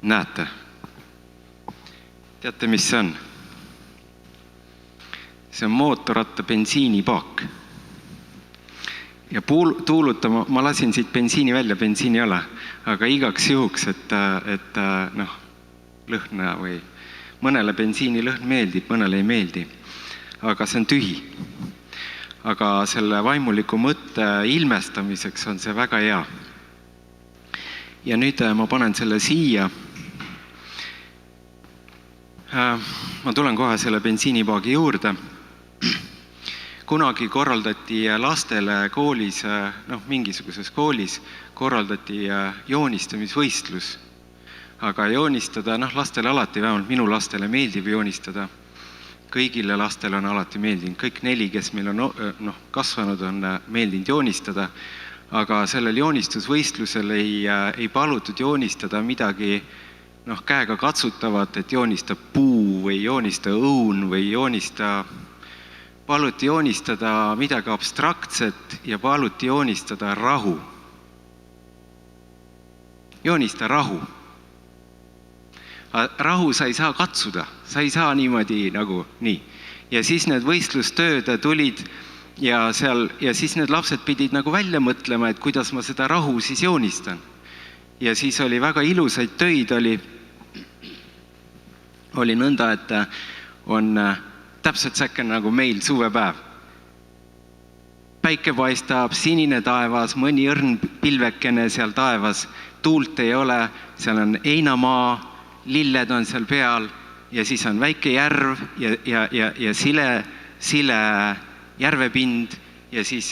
Näete? Teate, mis see on? See on mootorratta bensiinipaak. Ja tuulutama, ma lasin siit bensiini välja, bensiini ei ole, aga igaks juhuks, et lõhna või mõnele bensiini lõhn meeldib, mõnele ei meeldi, aga see on tühi. Aga selle vaimuliku mõtte ilmestamiseks on see väga hea. Ja nüüd ma panen selle siia. Ma tulen kohe selle bensiinipaagi juurde. Kunagi korraldati lastele koolis, mingisuguses koolis korraldati joonistamisvõistlus. Aga joonistada, lastele alati, vähemalt minu lastele meeldib joonistada. Kõigile lastele on alati meeldinud. Kõik 4, kes meil on kasvanud, on meeldinud joonistada. Aga sellel joonistusvõistlusel ei palutud joonistada midagi käega katsutavat, et joonista puu või joonista õun või paluti joonistada midagi abstraktset ja paluti joonistada rahu. Joonista rahu. Rahu sa ei saa katsuda, sa ei saa niimoodi nagu nii. Ja siis need võistlustööd tulid ja siis need lapsed pidid nagu välja mõtlema, et kuidas ma seda rahu siis joonistan. Ja siis oli väga ilusaid töid, oli nõnda, et on täpselt säkke nagu meil suvepäev. Päike paistab, sinine taevas, mõni õrn pilvekene seal taevas, tuult ei ole, seal on einamaa, lilled on seal peal ja siis on väike järv ja sile järvepind ja siis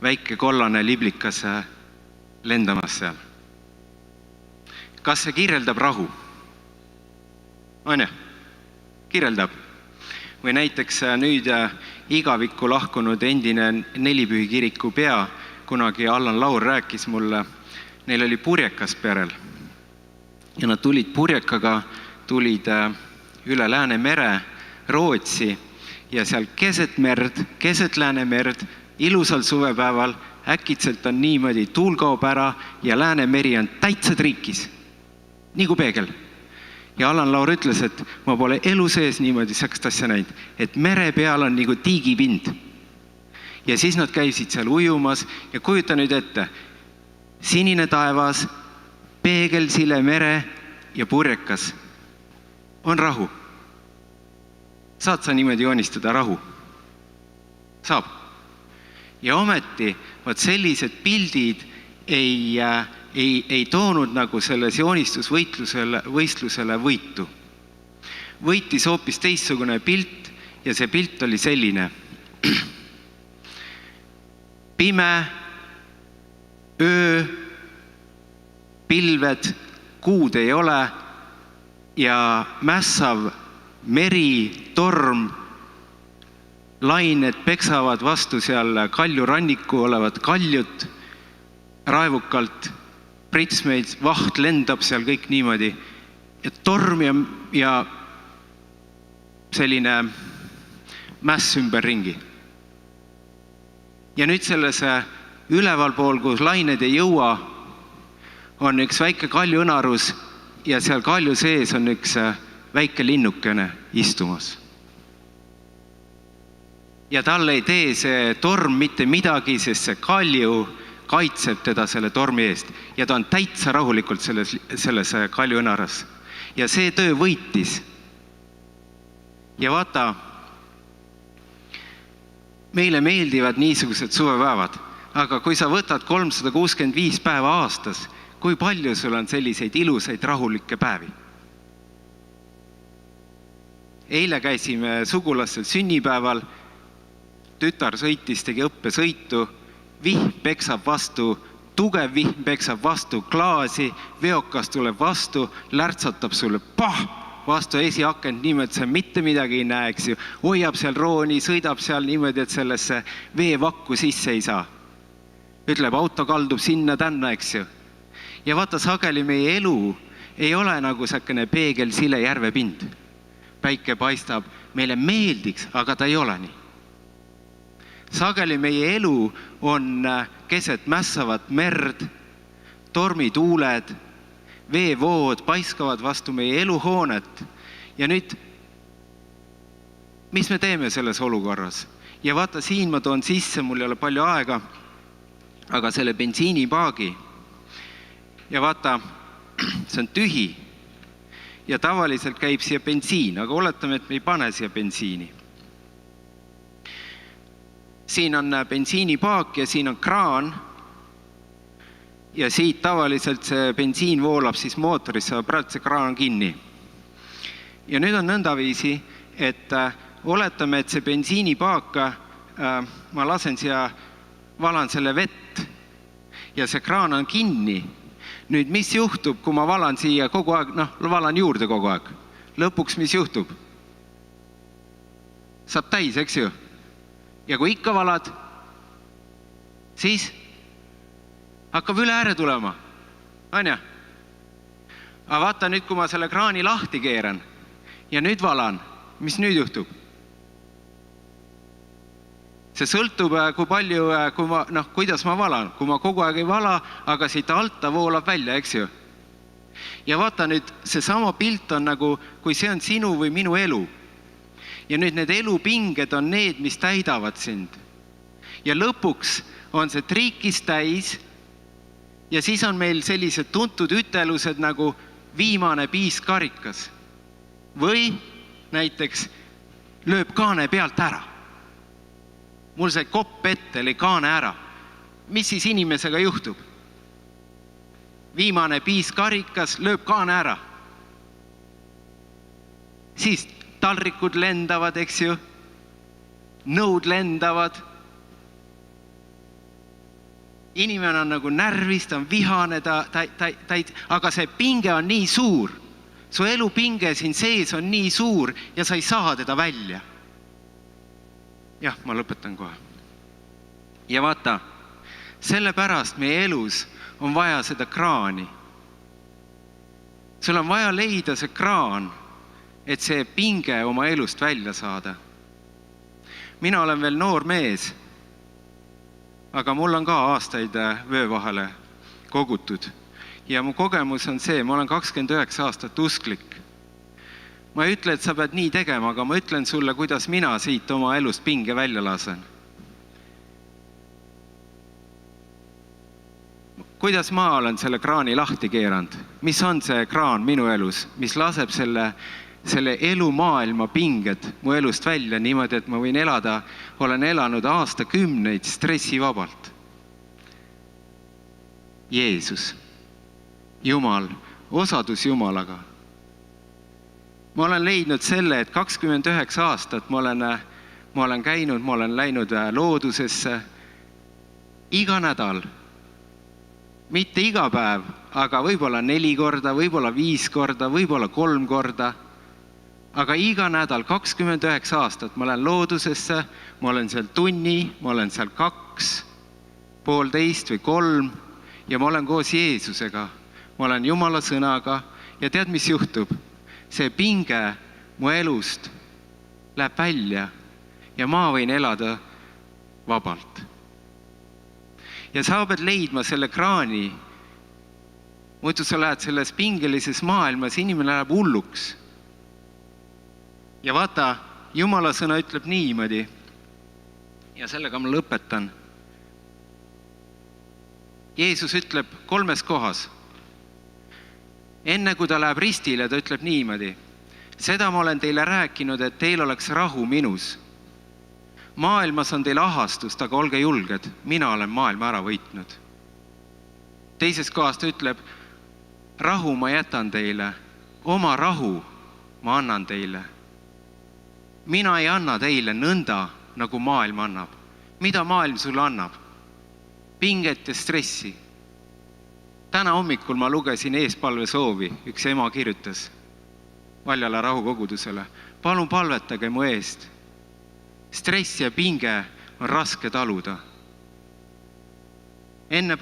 väike kollane liblikas lendamas seal. Kas see kirjeldab rahu? On ju? Kirjeldab. Või näiteks nüüd igavikku lahkunud endine Nelipühi kiriku pea, kunagi Allan Laur rääkis mulle, neil oli purjekas perel. Ja nad tulid purjekaga, tulid üle Läänemere, Rootsi ja seal keset Läänemerd, ilusal suvepäeval, äkitselt on niimoodi, tuul kaob ära ja Läänemeri on täitsa triikis, nagu peegel. Ja Allan Laur ütles, et ma pole elu sees niimoodi säkst asja näinud, et mere peal on nagu tiigipind. Ja siis nad käisid seal ujumas ja kujuta nüüd ette, sinine taevas, peegel, sile mere ja purjekas. On rahu. Saad sa niimoodi joonistada rahu? Saab. Ja ometi, sellised pildid ei toonud nagu selles joonistusvõistlusele võitu. Võitis hoopis teistsugune pilt ja see pilt oli selline. Pime, öö, pilved, kuud ei ole ja mässav meri, torm, lained peksavad vastu seal kaljuranniku olevat kaljut raevukalt, pritsmeid, vaht lendab seal kõik niimoodi ja torm ja selline mäss ümber ringi. Ja nüüd selles üleval pool, kus lained ei jõua, on üks väike kaljuõnarus ja seal kalju sees on üks väike linnukene istumas. Ja talle ei tee see torm mitte midagi, sest see kalju kaitseb teda selle tormi eest ja ta on täitsa rahulikult selles kaljuõnaras. Ja see töö võitis. Ja vaata, meile meeldivad niisugused suvepäevad, aga kui sa võtad 365 päeva aastas, kui palju sul on selliseid ilusaid rahulikke päevi? Eile käisime sugulastel sünnipäeval, tütar sõitis, tegi õppesõitu, vihm peksab vastu tugev vihm peksab vastu klaasi, veokas tuleb vastu, lärtsatab sulle vastu esiakent niimoodi, et sa mitte midagi ei näe, eks ju. Hoiab seal rooni, sõidab seal niimoodi, et sellesse veevakku sisse ei saa. Ütleb, auto kaldub sinna tänna, eks ju. Ja vaata, sageli meie elu ei ole nagu säkene peegelsile järvepind. Päike paistab, meile meeldiks, aga ta ei ole nii. Sageli meie elu on keset mässavat merd, tormituuled, veevood paiskavad vastu meie eluhoonet. Ja nüüd, mis me teeme selles olukorras? Ja vaata, siin ma toon sisse, mul ei ole palju aega, aga selle bensiinipaagi. Ja vaata, see on tühi. Ja tavaliselt käib siia bensiin, aga oletame, et me ei pane siia bensiini. Siin on bensiinipaak ja siin on kraan. Ja siit tavaliselt see bensiin voolab siis mootorisse, aga praegu see kraan on kinni. Ja nüüd on nõndaviisi, et oletame, et see bensiinipaak, ma lasen siia, valan selle vett ja see kraan on kinni. Nüüd, mis juhtub, kui ma valan siia kogu aeg, valan juurde kogu aeg. Lõpuks, mis juhtub? Saab täis, eks ju? Ja kui ikka valad, siis hakkab üle ääre tulema. On ja? Aga vaata nüüd, kui ma selle kraani lahti keeran ja nüüd valan, mis nüüd juhtub? See sõltub, kui palju, kuidas ma valan. Kui ma kogu aeg ei vala, aga siit alta voolab välja, eks ju? Ja vaata nüüd, see sama pilt on nagu, kui see on sinu või minu elu. Ja nüüd need elupinged on need, mis täidavad sind. Ja lõpuks on see triikis täis ja siis on meil sellised tuntud ütelused nagu viimane piiskarikas. Või näiteks lööb kaane pealt ära. Mul see kopp ette, lõi kaane ära. Mis siis inimesega juhtub? Viimane piiskarikas lööb kaane ära. Siis talrikud lendavad, eks ju. Nõud lendavad. Inimene on nagu närvis, ta on vihane, aga see pinge on nii suur. Su elupinge siin sees on nii suur ja sa ei saa teda välja. Jah, ma lõpetan kohe. Ja vaata, sellepärast meie elus on vaja seda kraani. Sul on vaja leida see kraan, et see pinge oma elust välja saada. Mina olen veel noor mees, aga mul on ka aastaid vöö vahele kogutud. Ja mu kogemus on see, ma olen 29 aastat usklik. Ma ei ütle, et sa pead nii tegema, aga ma ütlen sulle, kuidas mina siit oma elust pinge välja lasen. Kuidas ma olen selle kraani lahti keeranud? Mis on see kraan minu elus, mis laseb selle elumaailma pinged mu elust välja niimoodi, et ma võin elada, olen elanud aastakümneid stressivabalt. Jeesus, Jumal, osadus Jumalaga. Ma olen leidnud selle, et 29 aastat ma olen käinud, ma olen läinud loodusesse iga nädal. Mitte iga päev, aga võib-olla 4 korda, võib-olla 5 korda, võib-olla 3 korda. Aga iga nädal 29 aastat ma olen loodusesse, ma olen seal tunni, ma olen seal 2, 1,5 või 3 ja ma olen koos Jeesusega. Ma olen Jumala sõnaga ja tead, mis juhtub? See pinge mu elust läheb välja ja ma võin elada vabalt. Ja sa pead leidma selle kraani. Muidu sa lähed selles pingelises maailmas, inimene läheb hulluks. Ja vaata, Jumala sõna ütleb niimoodi ja sellega ma lõpetan. Jeesus ütleb 3 kohas. Enne kui ta läheb ristile, ta ütleb niimoodi. Seda ma olen teile rääkinud, et teil oleks rahu minus. Maailmas on teil ahastust, aga olge julged. Mina olen maailma ära võitnud. Teises kohas ta ütleb, rahu ma jätan teile. Oma rahu ma annan teile. Mina ei anna teile nõnda, nagu maailm annab. Mida maailm sulle annab? Pinget ja stressi. Täna hommikul ma lugesin eespalve soovi, üks ema kirjutas Valjala rahukogudusele. Palun palvetage mu eest. Stress ja pinge on raske taluda. Enne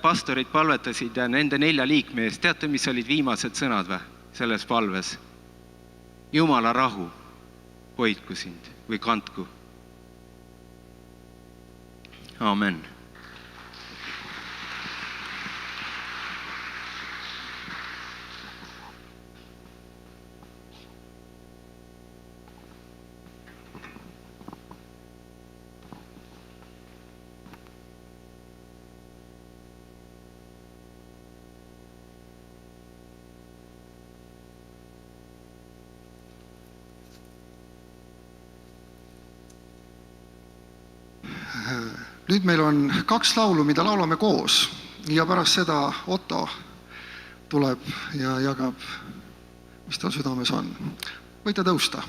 pastorid palvetasid nende 4 liikme eest. Teate, mis olid viimased sõnad selles palves? Jumala rahu, hoidku sind või kandku. Amen. Nüüd meil on 2 laulu, mida laulame koos ja pärast seda Otto tuleb ja jagab, mis tal südames on. Võite tõusta.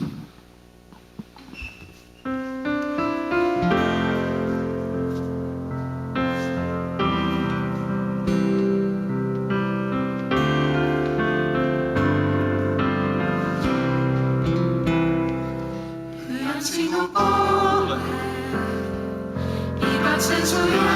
Kiusatud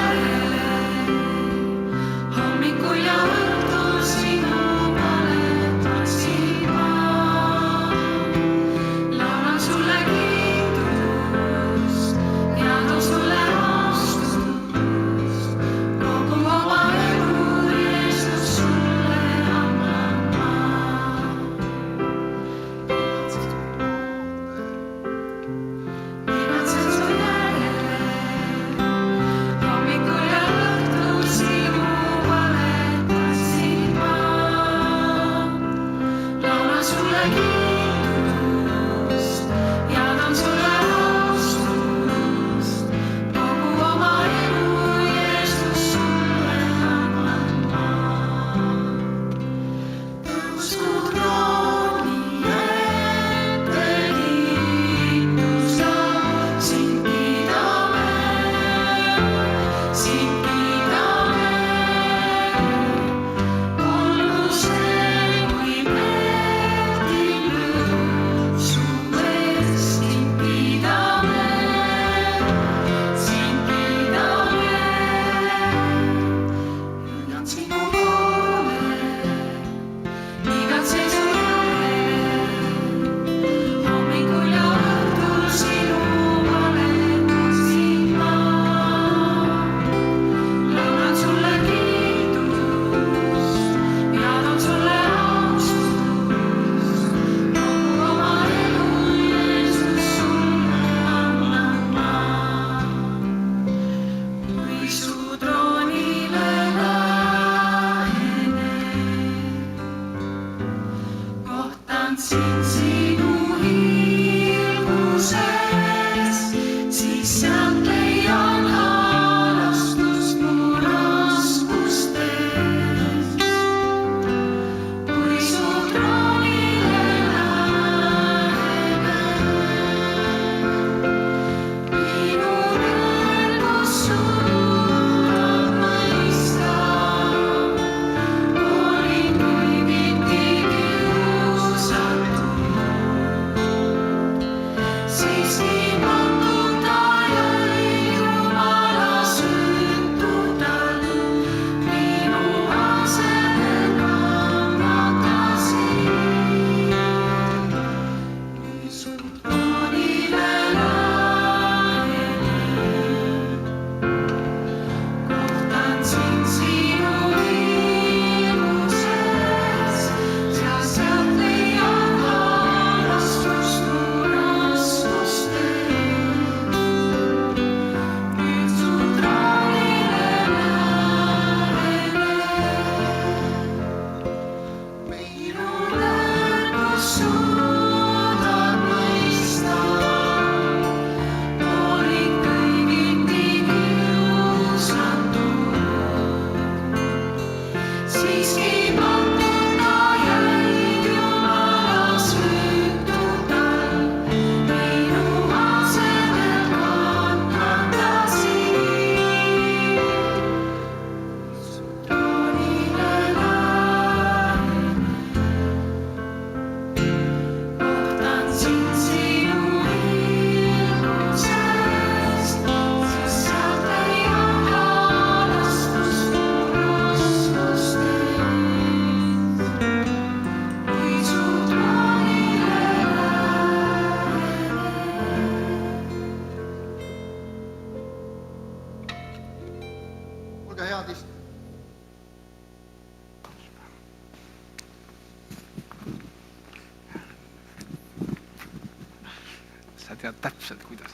sa tead täpselt, kuidas.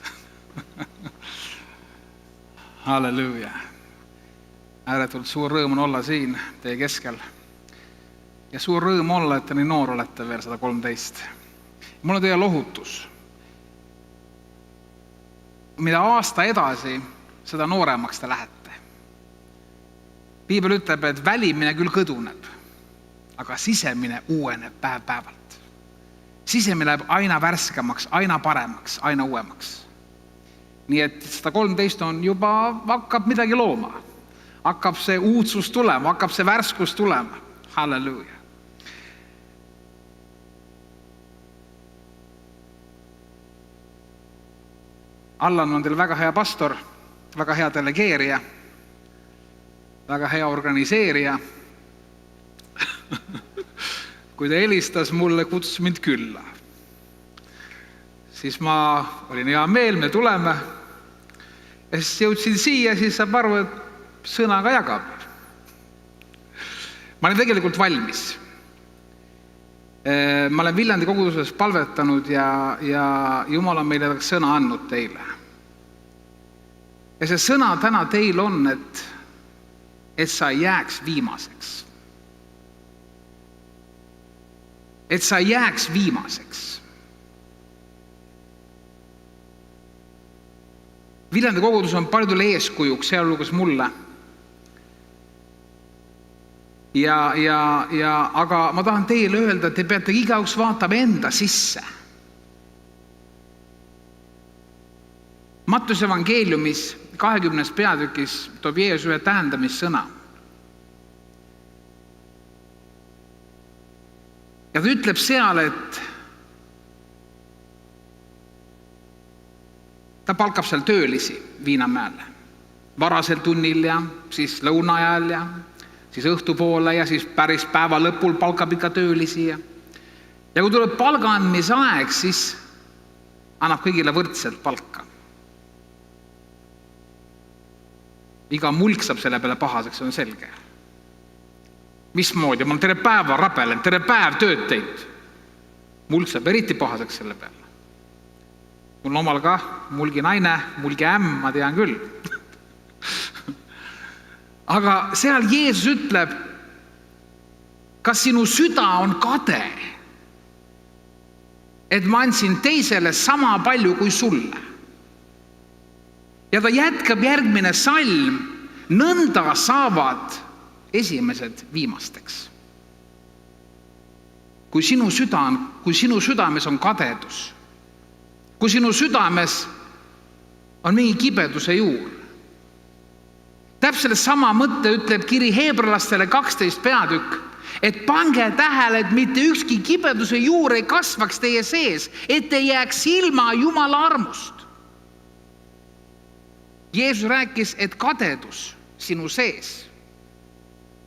Halleluuja. Ääretult suur rõõm on olla siin teie keskel. Ja suur rõõm olla, et te nii noor olete veel 113. Mul on teie lohutus. Mida aasta edasi, seda nooremaks te lähete. Piibel ütleb, et välimine küll kõduneb, aga sisemine uueneb päev-päevalt. Sisemine läheb aina värskemaks, aina paremaks, aina uuemaks. Nii et 113 on juba, hakkab midagi looma. Hakkab see uudsus tulema, hakkab see värskus tulema. Halleluuja. Allan on teil väga hea pastor, väga hea delegeerija, väga hea organiseerija. Kui ta helistas mulle, kutsus mind külla. Siis ma olin hea meel, me tuleme. Ja siis jõudsin siia, siis saab aru, et sõna ka jagab. Ma olen tegelikult valmis. Ma olen Viljandi koguduses palvetanud ja Jumal on meile sõna andnud teile. Ja see sõna täna teil on, et sa ei jääks viimaseks. Et sa ei jääks viimaseks. Viljandi kogudus on paljudele eeskujuks, sealhulgas mulle. Aga ma tahan teile öelda, et te peate igaüks vaatama enda sisse. Mattuse evangeeliumis 20. peatükis toob Jeesus ühe tähendamissõna. Ja ta ütleb seal, et ta palkab seal töölisi Viinamäel. Varasel tunnil ja siis lõuna ajal ja siis õhtupoole ja siis päris päeva lõpul palkab ikka töölisi. Ja kui tuleb palga andmise aeg, siis annab kõigile võrdselt palka. Iga mulk saab selle peale pahaseks, see on selge. Mismoodi? Ma olen terve päeva rapelen, terve päev tööd teinud. Mulk saab eriti pahaseks selle peale. Mul on omal ka mulgi naine, mulgi ämm, ma tean küll. Aga seal Jeesus ütleb, kas sinu süda on kade, et ma andsin teisele sama palju kui sulle. Ja ta jätkab järgmine salm, nõnda saavad esimesed viimasteks. Kui sinu südames on kadedus, kui sinu südames on mingi kibeduse juur. Täpselt sama mõtte ütleb kiri Hebralastele 12 peatükk, et pange tähele, et mitte ükski kibeduse juur ei kasvaks teie sees, et ei jääks ilma Jumala armust. Jeesus rääkis, et kadedus sinu sees,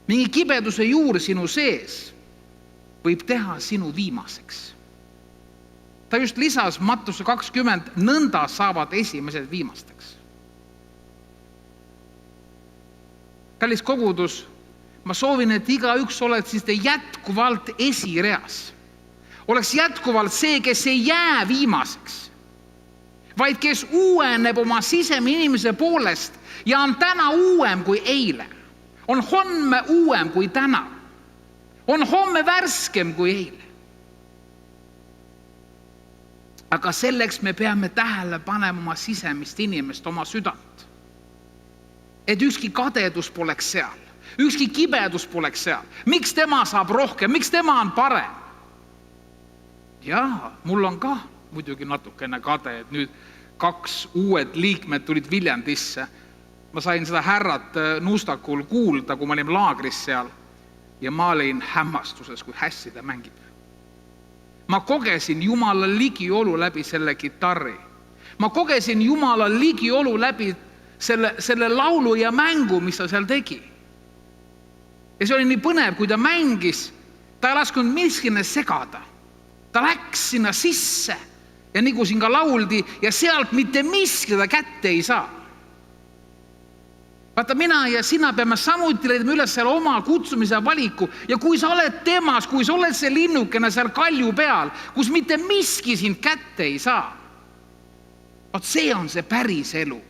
mingi kibeduse juur sinu sees võib teha sinu viimaseks. Ta just lisas Mattuse 20, nõnda saavad esimesed viimasteks. Kallis kogudus, ma soovin, et igaüks oled siis te jätkuvalt esireas. Oleks jätkuvalt see, kes ei jää viimaseks, vaid kes uueneb oma sisemi inimese poolest ja on täna uuem kui eile. On homme uuem kui täna. On homme värskem kui eile. Aga selleks me peame tähele panema oma sisemist inimest, oma südant. Et ükski kadedus poleks seal. Ükski kibedus poleks seal. Miks tema saab rohkem? Miks tema on parem? Jaa, mul on ka muidugi natukene kade, et nüüd 2 uued liikmed tulid Viljandisse. Ma sain seda härrat Nuustakul kuulda, kui ma olin laagris seal. Ja ma olin hämmastuses, kui hästi ta mängib. Ma kogesin Jumala ligiolu läbi selle kitarri. Ma kogesin Jumala ligiolu läbi selle laulu ja mängu, mis ta seal tegi. Ja see oli nii põnev, kui ta mängis, ta ei lasknud miskine segada. Ta läks sinna sisse ja nagu siin ka lauldi ja sealt mitte miski ta kätte ei saa. Vaata, mina ja sina peame samuti leidma üles selle oma kutsumise valiku ja kui sa oled temas, kui sa oled see linnukene seal kalju peal, kus mitte miski sind kätte ei saa, Vot see on see päris elu.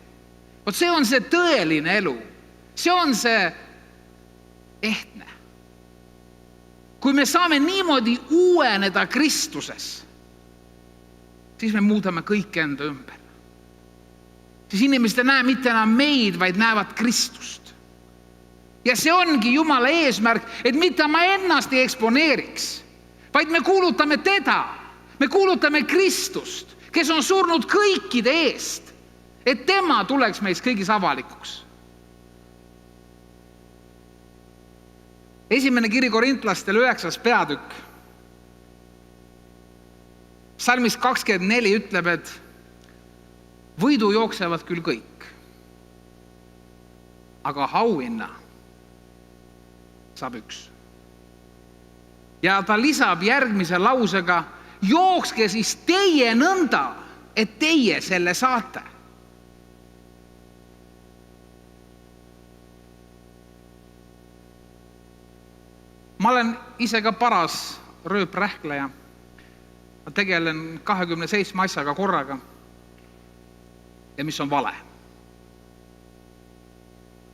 Vot see on see tõeline elu. See on see ehtne. Kui me saame niimoodi uueneda Kristuses, siis me muudame kõik enda ümber. Siis inimesed ei näe mitte enam meid, vaid näevad Kristust. Ja see ongi Jumala eesmärk, et mitte ma ennast ei eksponeeriks, vaid me kuulutame teda. Me kuulutame Kristust, kes on surnud kõikide eest, et tema tuleks meis kõigis avalikuks. Esimene kiri Korintlastele 9. peatükk. Salmis 24 ütleb, et võidu jooksevad küll kõik, aga auhinna saab üks. Ja ta lisab järgmise lausega, jookske siis teie nõnda, et teie selle saate. Ma olen ise ka paras rööprähkleja. Ma tegelen 27 asjaga korraga. Ja mis on vale.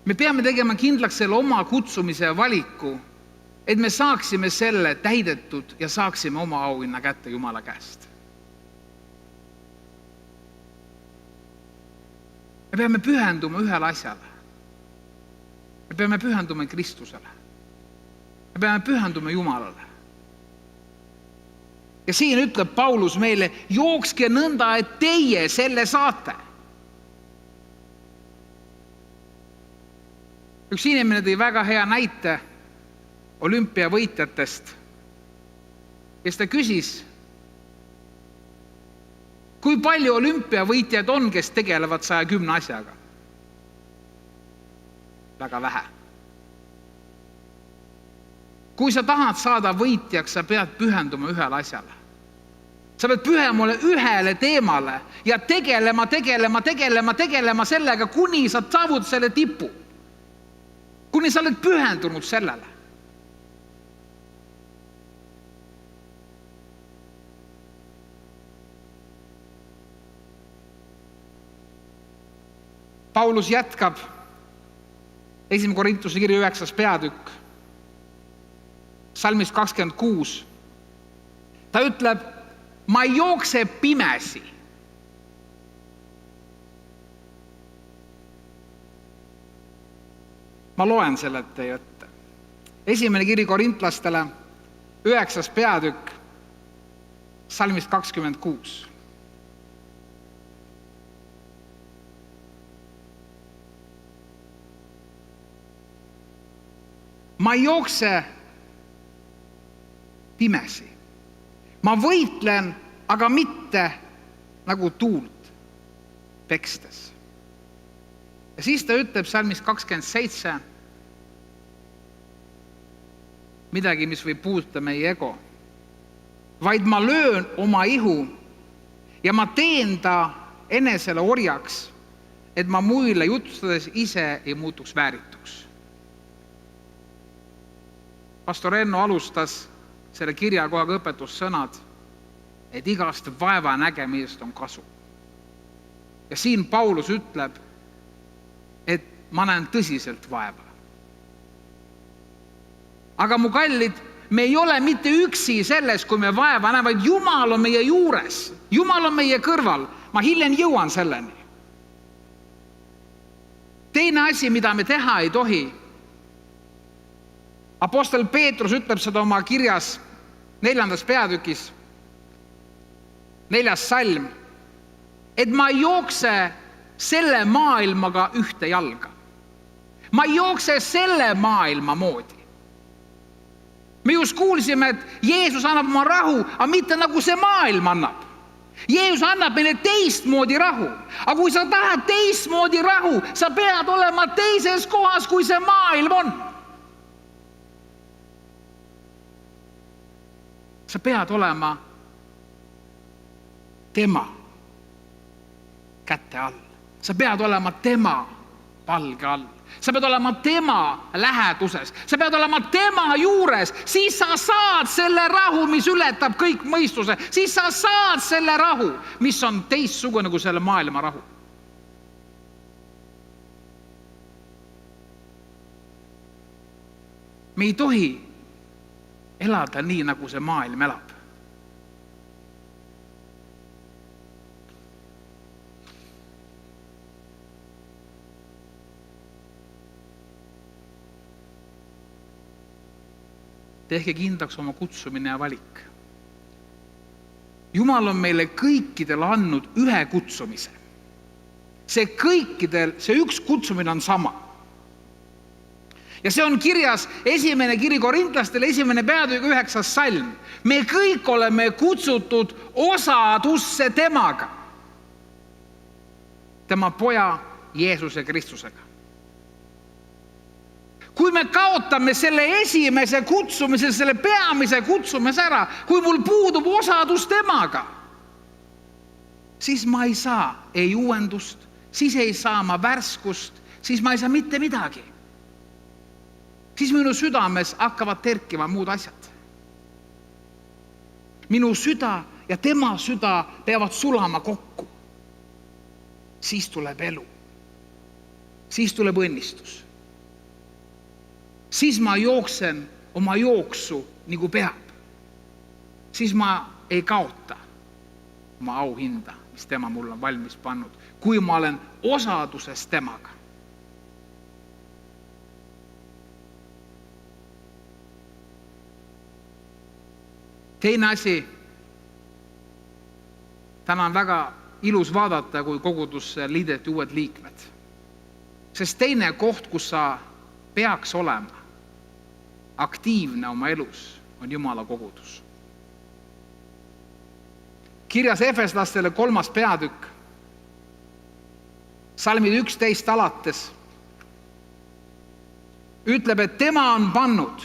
Me peame tegema kindlaks selle oma kutsumise valiku, et me saaksime selle täidetud ja saaksime oma auhinna kätte Jumala käest. Me peame pühenduma ühele asjale. Me peame pühenduma Kristusele. Me peame pühenduma Jumalale. Ja siin ütleb Paulus meile, jookske nõnda, et teie selle saate. Üks inimene tõi väga hea näite olümpiavõitjatest, kes ta küsis, kui palju olümpiavõitjad on, kes tegelevad 110 asjaga? Väga vähe. Kui sa tahad saada võitjaks, sa pead pühenduma ühele asjale. Sa pead pühenduma ühele teemale ja tegelema sellega, kuni sa saavud selle tipu. Kuni sa oled pühendunud sellele. Paulus jätkab 1. Korintuse kiri 9. peatükk, salmis 26. Ta ütleb, ma ei jookse pimesi. Ma loen selle teie ette. 1. kiri korintlastele 9. peatükk, salmis 26. Ma ei jookse pimesi. Ma võitlen, aga mitte nagu tuult pekstes. Ja siis ta ütleb salmis 27 midagi, mis võib puuduta meie ego. Vaid ma löön oma ihu ja ma teen ta enesele orjaks, et ma muille jutustades ise ei muutuks väärituks. Pastor Enno alustas selle kirja kohaga õpetussõnad, et igast vaeva nägemisest on kasu. Ja siin Paulus ütleb, et ma näen tõsiselt vaeva. Aga mu kallid, me ei ole mitte üksi selles, kui me vaeva näeme, vaid Jumal on meie juures. Jumal on meie kõrval. Ma hiljem jõuan selleni. Teine asi, mida me teha ei tohi. Apostel Peetrus ütleb seda oma kirjas 4. peatükis, 4. salm, et ma ei jookse selle maailmaga ühte jalga. Ma ei jookse selle maailma moodi. Me just kuulsime, et Jeesus annab oma rahu, aga mitte nagu see maailm annab. Jeesus annab meile teistmoodi rahu. Aga kui sa tahad teistmoodi rahu, sa pead olema teises kohas, kui see maailm on. Sa pead olema tema käte all. Sa pead olema tema palge all. Sa pead olema tema läheduses, sa pead olema tema juures, siis sa saad selle rahu, mis ületab kõik mõistuse, siis sa saad selle rahu, mis on teistsugune kui selle maailma rahu. Me ei tohi elada nii, nagu see maailm elab. Tehke kindlaks oma kutsumine ja valik. Jumal on meile kõikidel andnud ühe kutsumise. See kõikidel, see üks kutsumine on sama. Ja see on kirjas esimene kiri Korintlastele, 1. peatükk 9. salm. Me kõik oleme kutsutud osadusse temaga. Tema poja Jeesuse Kristusega. Kui me kaotame selle esimese kutsumise, selle peamise kutsumise ära, kui mul puudub osadus temaga, siis ma ei saa ei uuendust, siis ei saa ma värskust, siis ma ei saa mitte midagi. Siis minu südames hakkavad terkima muud asjad. Minu süda ja tema süda peavad sulama kokku. Siis tuleb elu. Siis tuleb õnnistus. Siis ma jooksen oma jooksu nagu peab. Siis ma ei kaota oma auhinda, mis tema mul on valmis pannud, kui ma olen osaduses temaga. Teine asi, täna on väga ilus vaadata, kui kogudusse liideti uued liikmed. Sest teine koht, kus sa peaks olema aktiivne oma elus, on Jumala kogudus. Kirjas Efeslastele 3. peatükk, salmid 11 alates, ütleb, et tema on pannud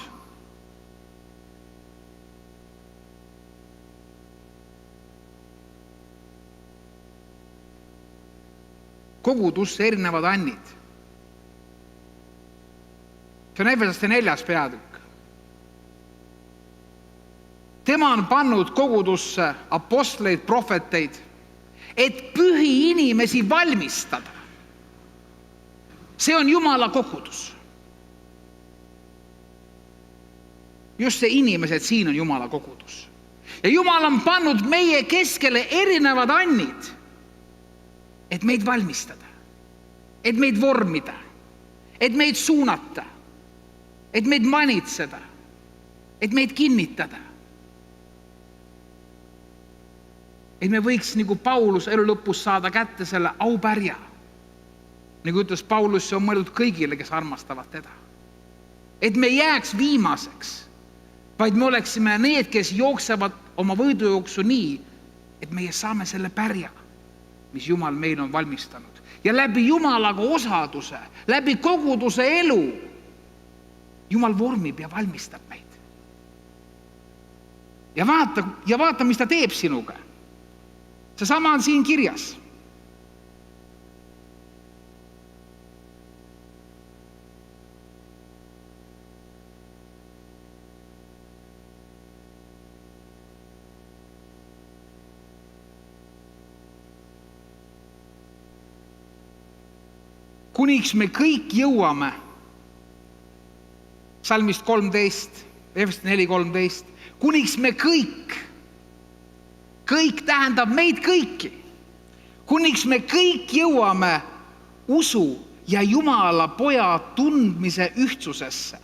kogudusse erinevad annid. See on Efeslaste 4. peatükk. Tema on pannud kogudusse apostleid, prohveteid, et pühi inimesi valmistada. See on Jumala kogudus. Just see inimesed siin on Jumala kogudus. Ja Jumal on pannud meie keskele erinevad annid, et meid valmistada, et meid vormida, et meid suunata, et meid manitseda, et meid kinnitada. Et me võiks nagu Paulus elu lõpus saada kätte selle aupärja. Nagu ütles Paulus, see on mõeldud kõigile, kes armastavad teda. Et me jääks viimaseks, vaid me oleksime need, kes jooksevad oma võidujooksu nii, et meie saame selle pärja, mis Jumal meil on valmistanud. Ja läbi Jumalaga osaduse, läbi koguduse elu, Jumal vormib ja valmistab meid. Ja vaata, mis ta teeb sinuga. See sama on siin kirjas. Kuniks me kõik jõuame, salmist 13, Efeslaste 4:13, kuniks me kõik tähendab meid kõiki, kuniks me kõik jõuame usu ja Jumala poja tundmise ühtsusesse,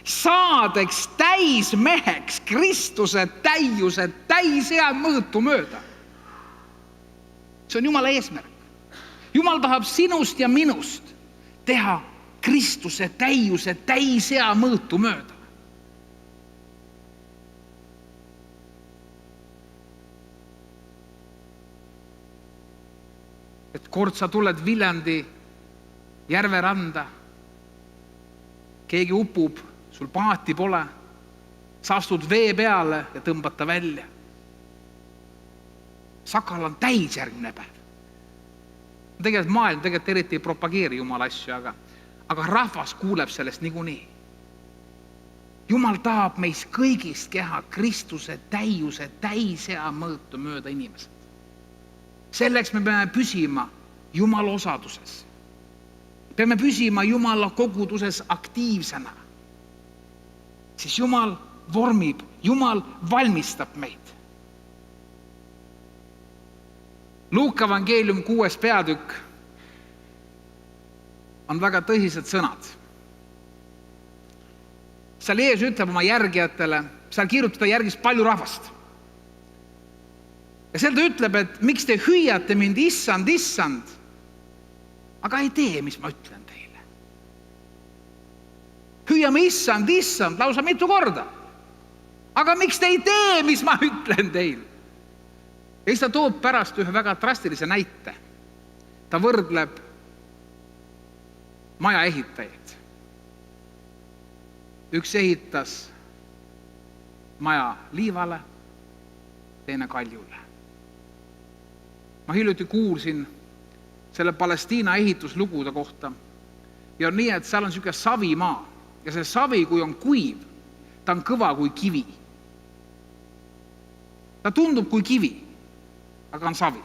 saadeks täismeheks Kristuse täiuse täishea mõõtu mööda. See on Jumala eesmärk. Jumal tahab sinust ja minust teha Kristuse täiuse täishea mõõtu mööda. Et kord sa tuled Viljandi järveranda, keegi upub, sul paati pole, sa astud vee peale ja tõmbad ta välja. Sakal on täis järgmine päev. Tegelikult maailm eriti ei propageeri Jumala asju, aga rahvas kuuleb sellest niikuinii. Jumal tahab meis kõigist keha Kristuse täiuse täisea mõõtu mööda inimesed. Selleks me peame püsima Jumala osaduses. Peame püsima Jumala koguduses aktiivsena. Siis Jumal vormib, Jumal valmistab meid. Luuka evangeelium 6. peatükk on väga tõsised sõnad. Seal Jeesus ütleb oma järgijatele, seal kirjutada järgis palju rahvast. Ja seal ta ütleb, et miks te hüüate mind, issand, issand, aga ei tee, mis ma ütlen teile. Hüüame issand, issand, lausa mitu korda. Aga miks te ei tee, mis ma ütlen teile? Ja siis ta toob pärast ühe väga drastilise näite. Ta võrdleb maja ehitajaid. Üks ehitas maja liivale, teine kaljule. Ma hiljuti kuulsin selle Palestiina ehituslugude kohta ja on nii, et seal on selline savimaa ja see savi, kui on kuiv, ta on kõva kui kivi. Ta tundub kui kivi, aga on savi.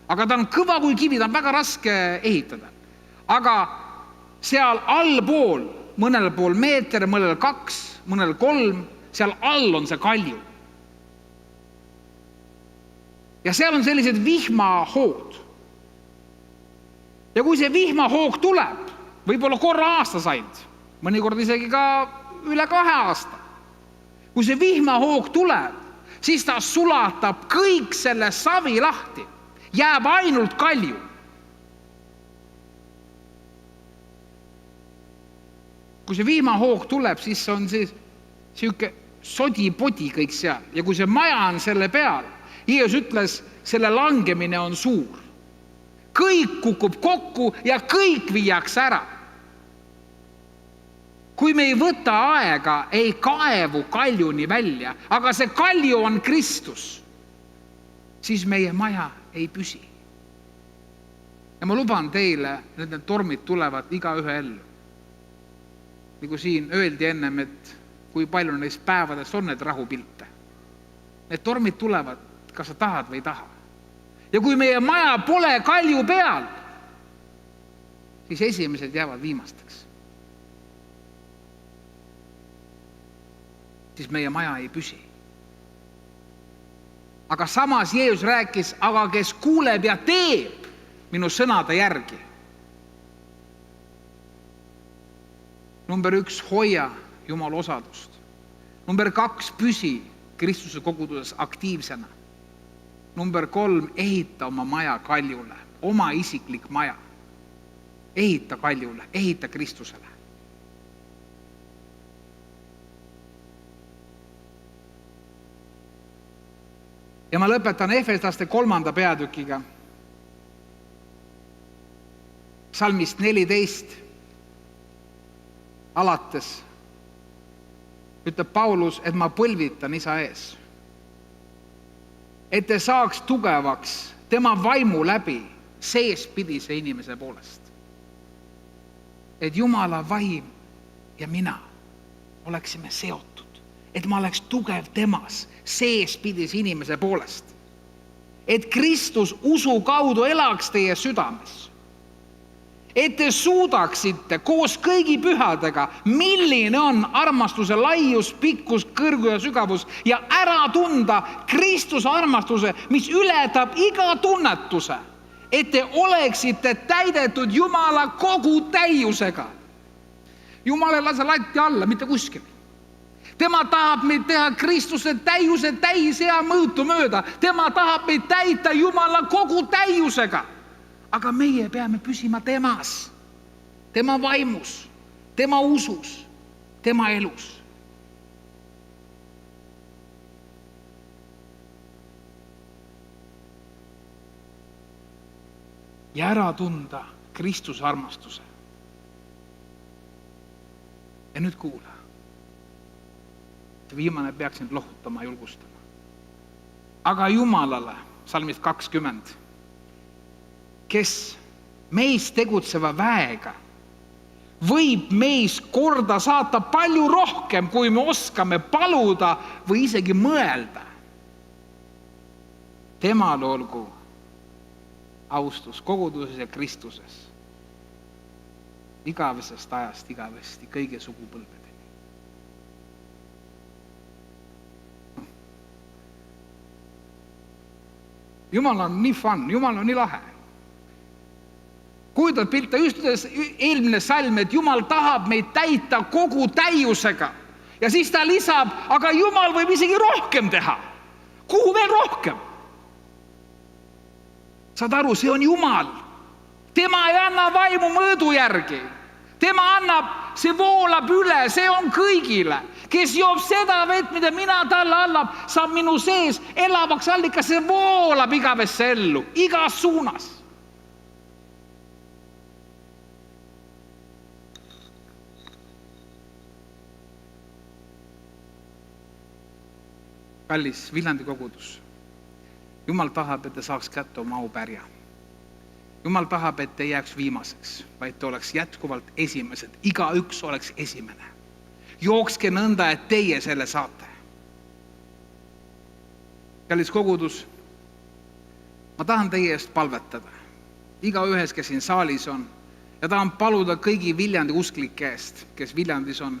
Aga ta on kõva kui kivi, ta on väga raske ehitada. Aga seal allpool, mõnel pool meeter, mõnel 2, mõnel 3, seal all on see kalju. Ja seal on sellised vihmahood. Ja kui see vihmahoog tuleb, võib-olla korra aastas ainult, mõnikord isegi ka üle 2 aasta. Kui see vihmahoog tuleb, siis ta sulatab kõik selle savi lahti. Jääb ainult kalju. Kui see vihmahoog tuleb, siis on siuke sodipodi kõik seal. Ja kui see maja on selle peal, Jeesus ütles, selle langemine on suur. Kõik kukub kokku ja kõik viiaks ära. Kui me ei võta aega, ei kaevu kaljuni välja, aga see kalju on Kristus, siis meie maja ei püsi. Ja ma luban teile, et need tormid tulevad igaühe ellu. Nagu siin öeldi ennem, et kui palju neist päevadest on need rahupilte. Need tormid tulevad, kas sa tahad või ei taha. Ja kui meie maja pole kalju peal, siis esimesed jäävad viimasteks. Siis meie maja ei püsi. Aga samas Jeesus rääkis, aga kes kuuleb ja teeb minu sõnade järgi. Number 1, hoia Jumala osadust. Number 2, püsi Kristuse koguduses aktiivsena. Number 3, ehita oma maja kaljule, oma isiklik maja. Ehita kaljule, ehita Kristusele. Ja ma lõpetan Efeslaste 3. peatükiga. Psalmist 14 alates ütleb Paulus, et ma põlvitan isa ees. Et te saaks tugevaks tema vaimu läbi seespidise inimese poolest. Et Jumala vaim ja mina oleksime seotud. Et ma oleks tugev temas seespidise inimese poolest. Et Kristus usu kaudu elaks teie südames. Et te suudaksite koos kõigi pühadega, milline on armastuse laius, pikkus, kõrgus ja sügavus ja ära tunda Kristuse armastuse, mis ületab iga tunnetuse, et te oleksite täidetud Jumala kogu täiusega. Jumal ei lase latti alla, mitte kuskil. Tema tahab meid teha Kristuse täiuse täisea mõõtu mööda. Tema tahab meid täita Jumala kogu täiusega. Aga meie peame püsima temas, tema vaimus, tema usus, tema elus. Ja ära tunda Kristuse armastuse. Ja nüüd kuula. Viimane peaks sind lohutama, julgustama. Aga Jumalale, psalmist 20, kes meis tegutseva väega võib meis korda saata palju rohkem, kui me oskame paluda või isegi mõelda. Temal olgu austus koguduses ja Kristuses igavesest ajast igavesti kõige sugupõlvedeni. Jumal on nii fun, Jumal on nii lahe. Kuidad pilta just eelmine salm, et Jumal tahab meid täita kogu täiusega. Ja siis ta lisab, aga Jumal võib isegi rohkem teha. Kuhu veel rohkem? Saad aru, see on Jumal. Tema ei anna vaimu mõõdu järgi. Tema annab, see voolab üle, see on kõigile. Kes joob seda vett, mida mina talle annab, saab minu sees elavaks allikas, see voolab igavesse ellu, igas suunas. Kallis Viljandi kogudus, Jumal tahab, et te saaks kätte oma aupärja. Jumal tahab, et te jääks viimaseks, vaid te oleks jätkuvalt esimesed. Igaüks oleks esimene. Jookske nõnda, et teie selle saate. Kallis kogudus, ma tahan teie eest palvetada. Igaühes, kes siin saalis on, ja tahan paluda kõigi Viljandi usklike eest, kes Viljandis on.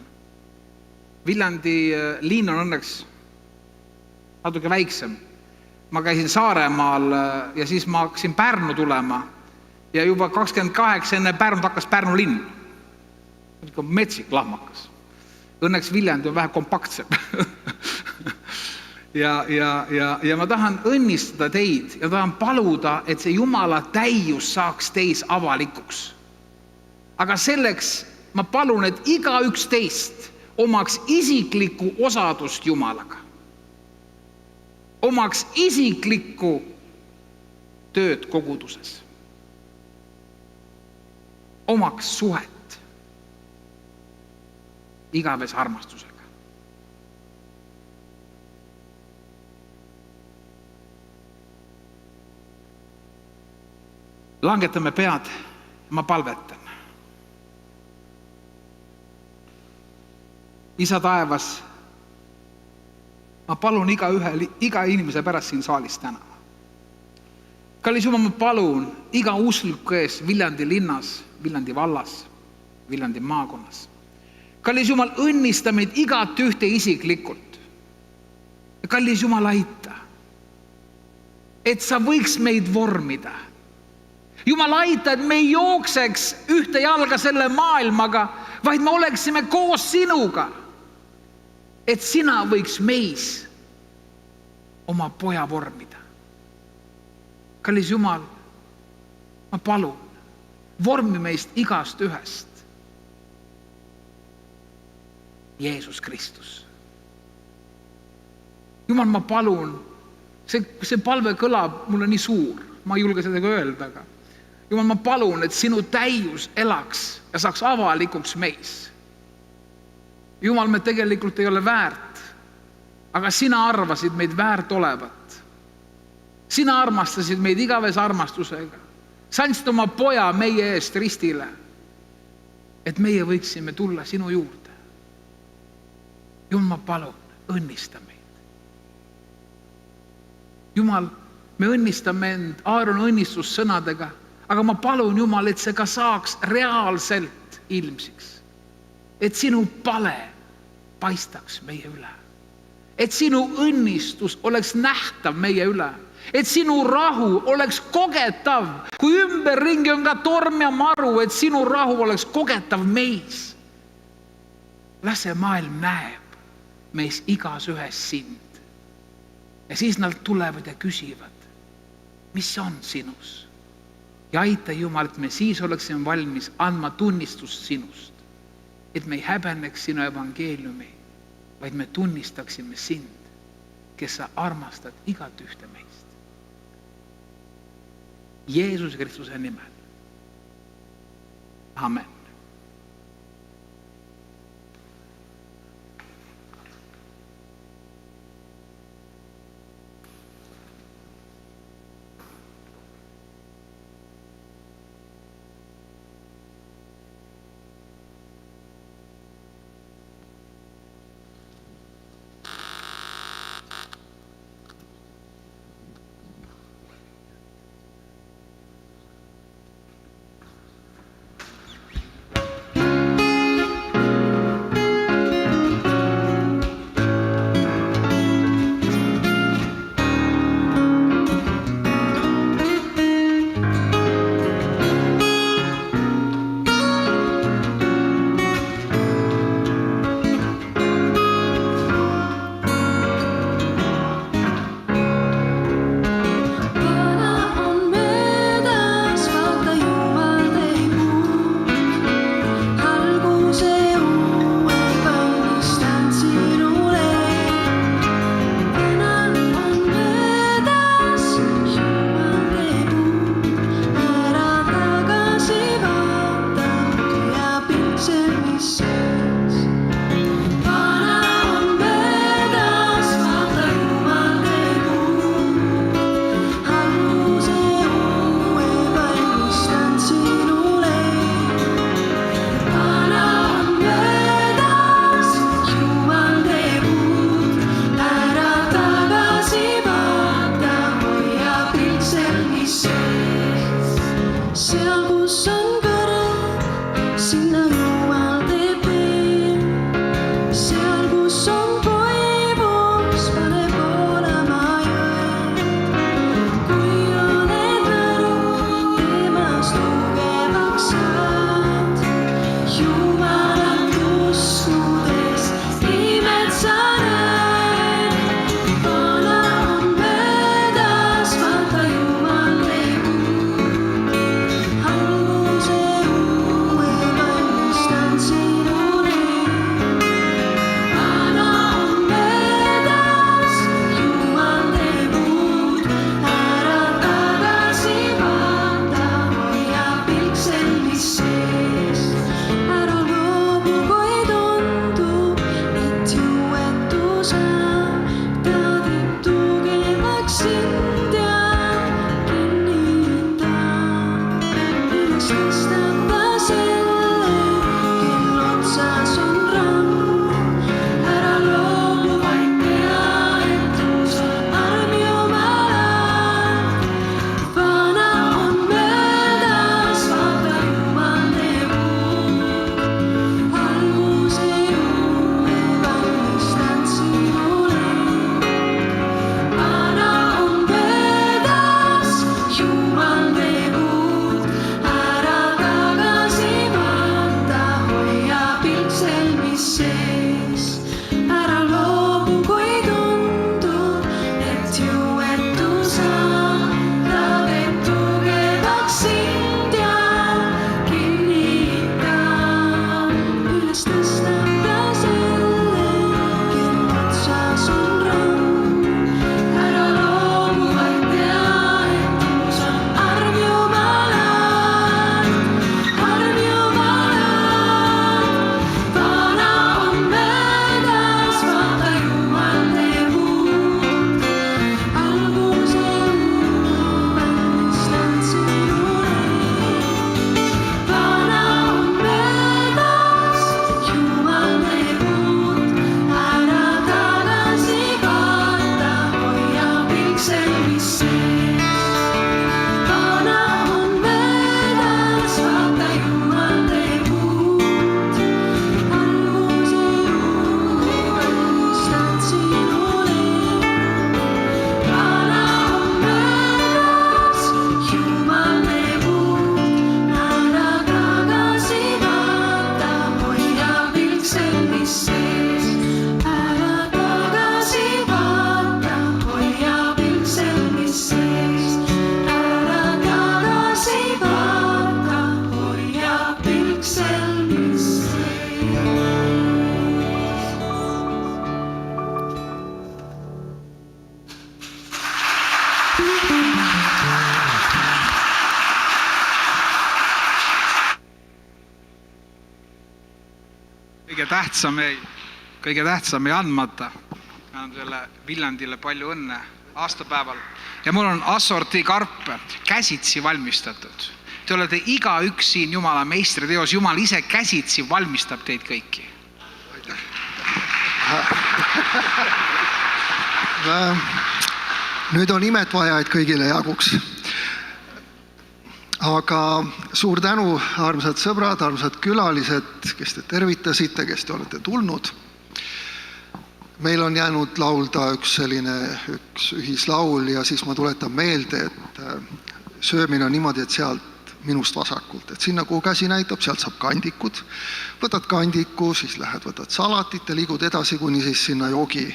Viljandi linn on õnneks natuke väiksem. Ma käisin Saaremaal ja siis ma hakkasin Pärnu tulema ja juba 28 enne Pärnut hakkas Pärnu linn. Metsik lahmakas. Õnneks Viljandi on vähe kompaktsem. ja ma tahan õnnistada teid ja tahan paluda, et see Jumala täius saaks teis avalikuks. Aga selleks ma palun, et igaüks teist omaks isiklikku osadust Jumalaga. Omaks isiklikku tööd koguduses. Omaks suhet igaves armastusega. Langetame pead, ma palvetan. Isa taevas, ma palun iga inimese pärast siin saalis täna. Kallis Jumal, ma palun iga uskliku ees Viljandi linnas, Viljandi vallas, Viljandi maakonnas. Kallis Jumal, õnnista meid igat ühte isiklikult. Kallis Jumal, aita, et sa võiks meid vormida. Jumal, aita, et me ei jookseks ühte jalga selle maailmaga, vaid me oleksime koos sinuga. Et sina võiks meis oma poja vormida. Kallis Jumal, ma palun, vormi meist igast ühest. Jeesus Kristus. Jumal, ma palun, see palve kõlab mulle nii suur, ma ei julge seda öelda, aga Jumal, ma palun, et sinu täius elaks ja saaks avalikuks meis. Jumal, me tegelikult ei ole väärt, aga sina arvasid meid väärt olevat. Sina armastasid meid igaves armastusega. Sa andsid oma poja meie eest ristile, et meie võiksime tulla sinu juurde. Jumal, ma palun, õnnista meid. Jumal, me õnnistame end Aaron õnnistussõnadega, aga ma palun, Jumal, et see ka saaks reaalselt ilmsiks. Et sinu pale paistaks meie üle. Et sinu õnnistus oleks nähtav meie üle. Et sinu rahu oleks kogetav, kui ümberringi on ka torm ja maru, et sinu rahu oleks kogetav meis. Las see maailm näeb meis igas ühes sind. Ja siis nad tulevad ja küsivad, mis on sinus? Ja aita Jumal, et me siis oleksime valmis andma tunnistust sinust. Et me ei häbeneks sinu evangeeliumi, vaid me tunnistaksime sind, kes sa armastad igat ühte meist. Jeesus Kristuse nimel. Amen. kõige tähtsam ei andmata. Ma annan selle Viljandile palju õnne aastapäeval. Ja mul on assortikarpe käsitsi valmistatud. Te olete igaüks siin Jumala meistriteos. Jumal ise käsitsi valmistab teid kõiki. Nüüd on imet vaja, et kõigile jaguks. Aga suur tänu, armsad sõbrad, armsad külalised, kes te tervitasite, kes te olete tulnud. Meil on jäänud laulda üks ühislaul ja siis ma tuletan meelde, et söömine on niimoodi, et sealt minust vasakult, et sinna, kuhu käsi näitab, sealt saab kandikud. Võtad kandiku, siis lähed, võtad salatit ja liigud edasi, kuni siis sinna joogi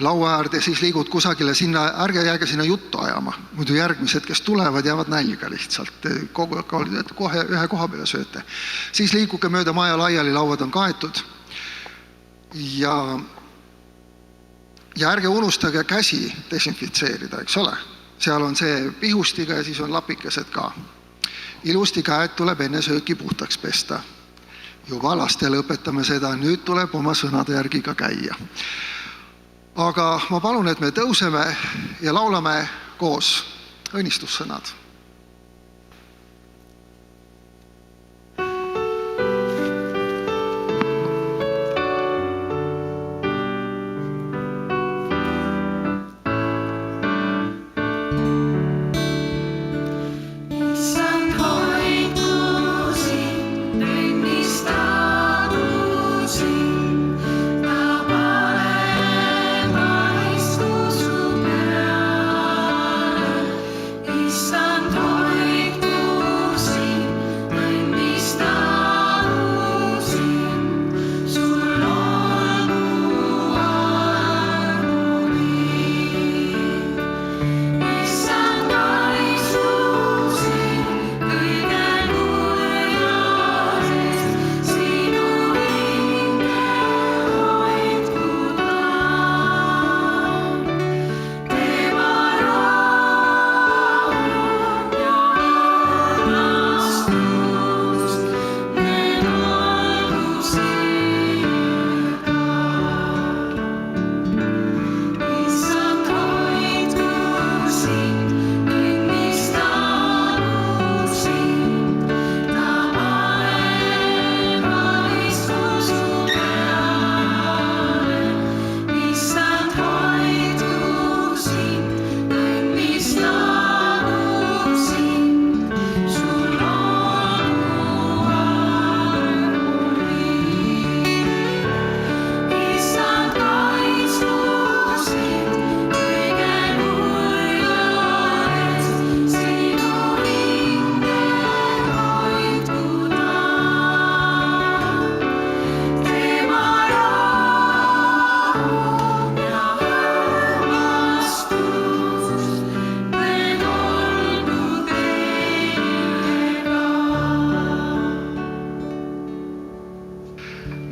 laua äärde, siis liigud kusagile sinna, ärge jääge sinna juttu ajama. Muidu järgmised, kes tulevad, jäävad nälga lihtsalt, kohe ühe koha peale sööte. Siis liiguge mööda maja laiali, lauad on kaetud ja ärge unustage käsi desinfitseerida, eks ole. Seal on see pihustiga ja siis on lapikesed ka. Ilusti käed tuleb enne sööki puhtaks pesta. Juba lastele õpetame seda, nüüd tuleb oma sõnade järgi ka käia. Aga ma palun, et me tõuseme ja laulame koos õnnistussõnad.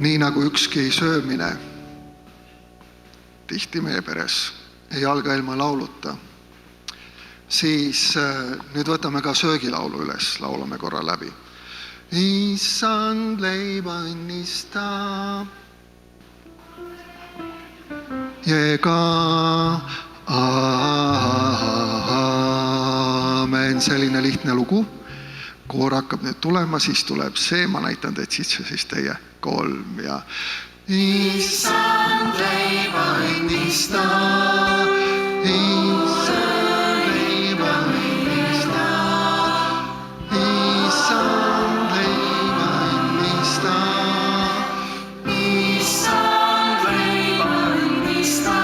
Nii nagu ükski söömine tihti meie peres ei alga ilma lauluta, siis nüüd võtame ka söögilaulu üles, laulame korra läbi. Issand leiba õnnista ja aamen, selline lihtne lugu. Koor hakkab nüüd tulema, siis tuleb see, ma näitan teid siis teie 3 ja Issand leiba õnnista, Issand leiba õnnista, Issand leiba õnnista,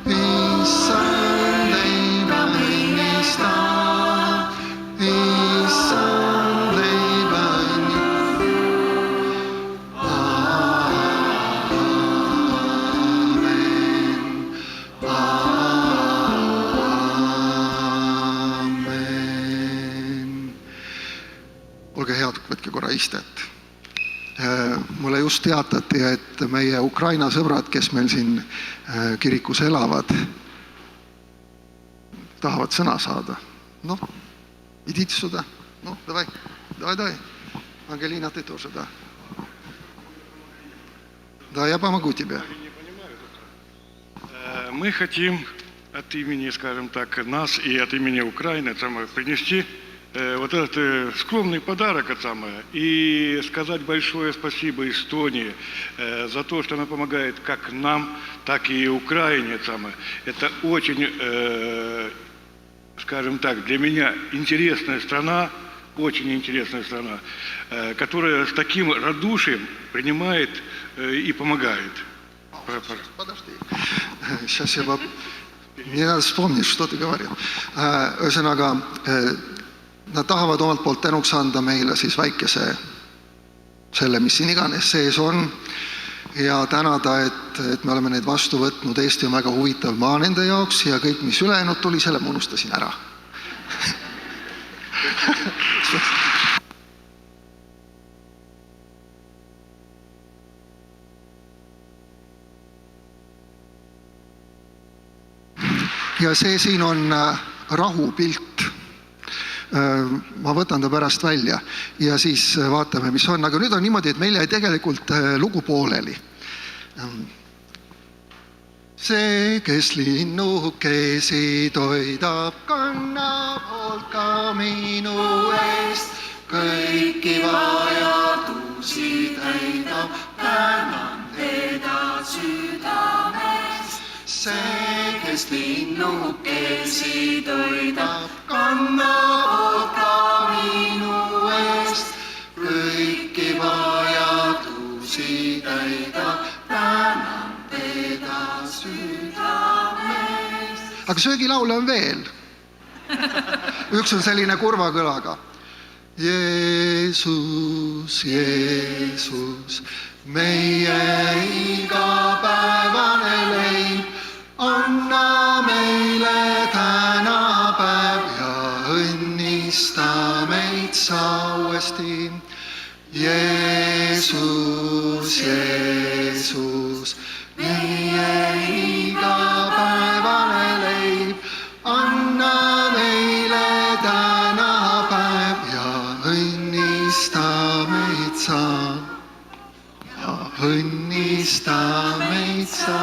Issand leiba õnnista, Issand leiba õnnista. Olge head, võtke korra istet. Mulle just teatati, et meie Ukraina sõbrad, kes meil siin kirikus elavad, tahavad sõna saada. Noh, idite sюда. Ну, давай. Ангелина, ты тоже, да. Да, я помогу тебе. Мы хотим от имени, скажем так, нас и от имени Украины принести вот этот скромный подарок и сказать большое спасибо Эстонии за то, что она помогает как нам, так и Украине. Это очень, скажем так, для меня интересная страна, очень интересная страна, которая с таким радушием принимает и помогает. Подожди. Сейчас мне надо вспомнить, что ты говорил. Ühesõnaga, nad tahavad omalt poolt tänuks anda meile siis väikese selle, mis siin iganes sees on, ja tänada, et me oleme neid vastu võtnud. Eesti on väga huvitav maa nende jaoks ja kõik, mis ülejäänud tuli, selle ma unustasin ära. Ja see siin on rahupilt. Ma võtan ta pärast välja ja siis vaatame, mis on. Aga nüüd on niimoodi, et meil jäi tegelikult lugu pooleli. See, kes linnukesi toidab, kannab hoolt ka minu eest, kõiki vajadusi täidab, tänan teda südamest. See, kes linnukesi toidab, kannab hoolt ka minu eest, kõiki vajadusi täidab, tänan teda südamest. Aga söögilaule on veel. Üks on selline kurva kõlaga. Jeesus, Jeesus, meie igapäevane leib, anna meile tänapäev ja õnnista meid sa uuesti. Jeesus, Jeesus, meie igapäevane leib, anna meile tänapäev ja õnnista meid sa. Ja õnnista meid sa.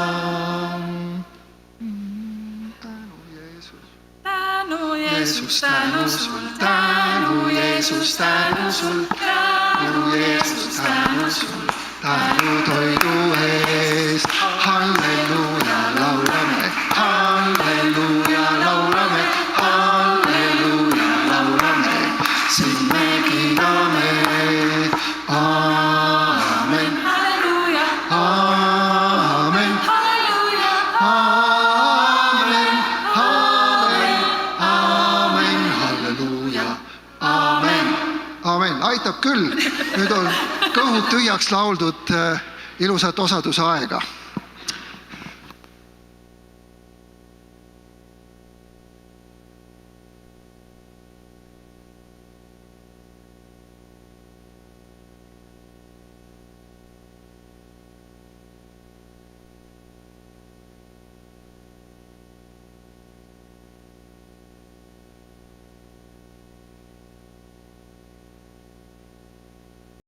Jeesus, tänu sul, tänu Jeesus, tänu sul, tänu Jeesus, tänu sul, tänu toidu eest. Halleluuja, laulame, halleluuja, laulame, halleluuja, laulame, sind me kiidame. Aamen, halleluuja, aamen, halleluuja, aamen, aamen, aamen, halleluuja, aamen. Aamen, aitab küll. Nüüd on kõhud tühjaks lauldud ilusat osaduse aega.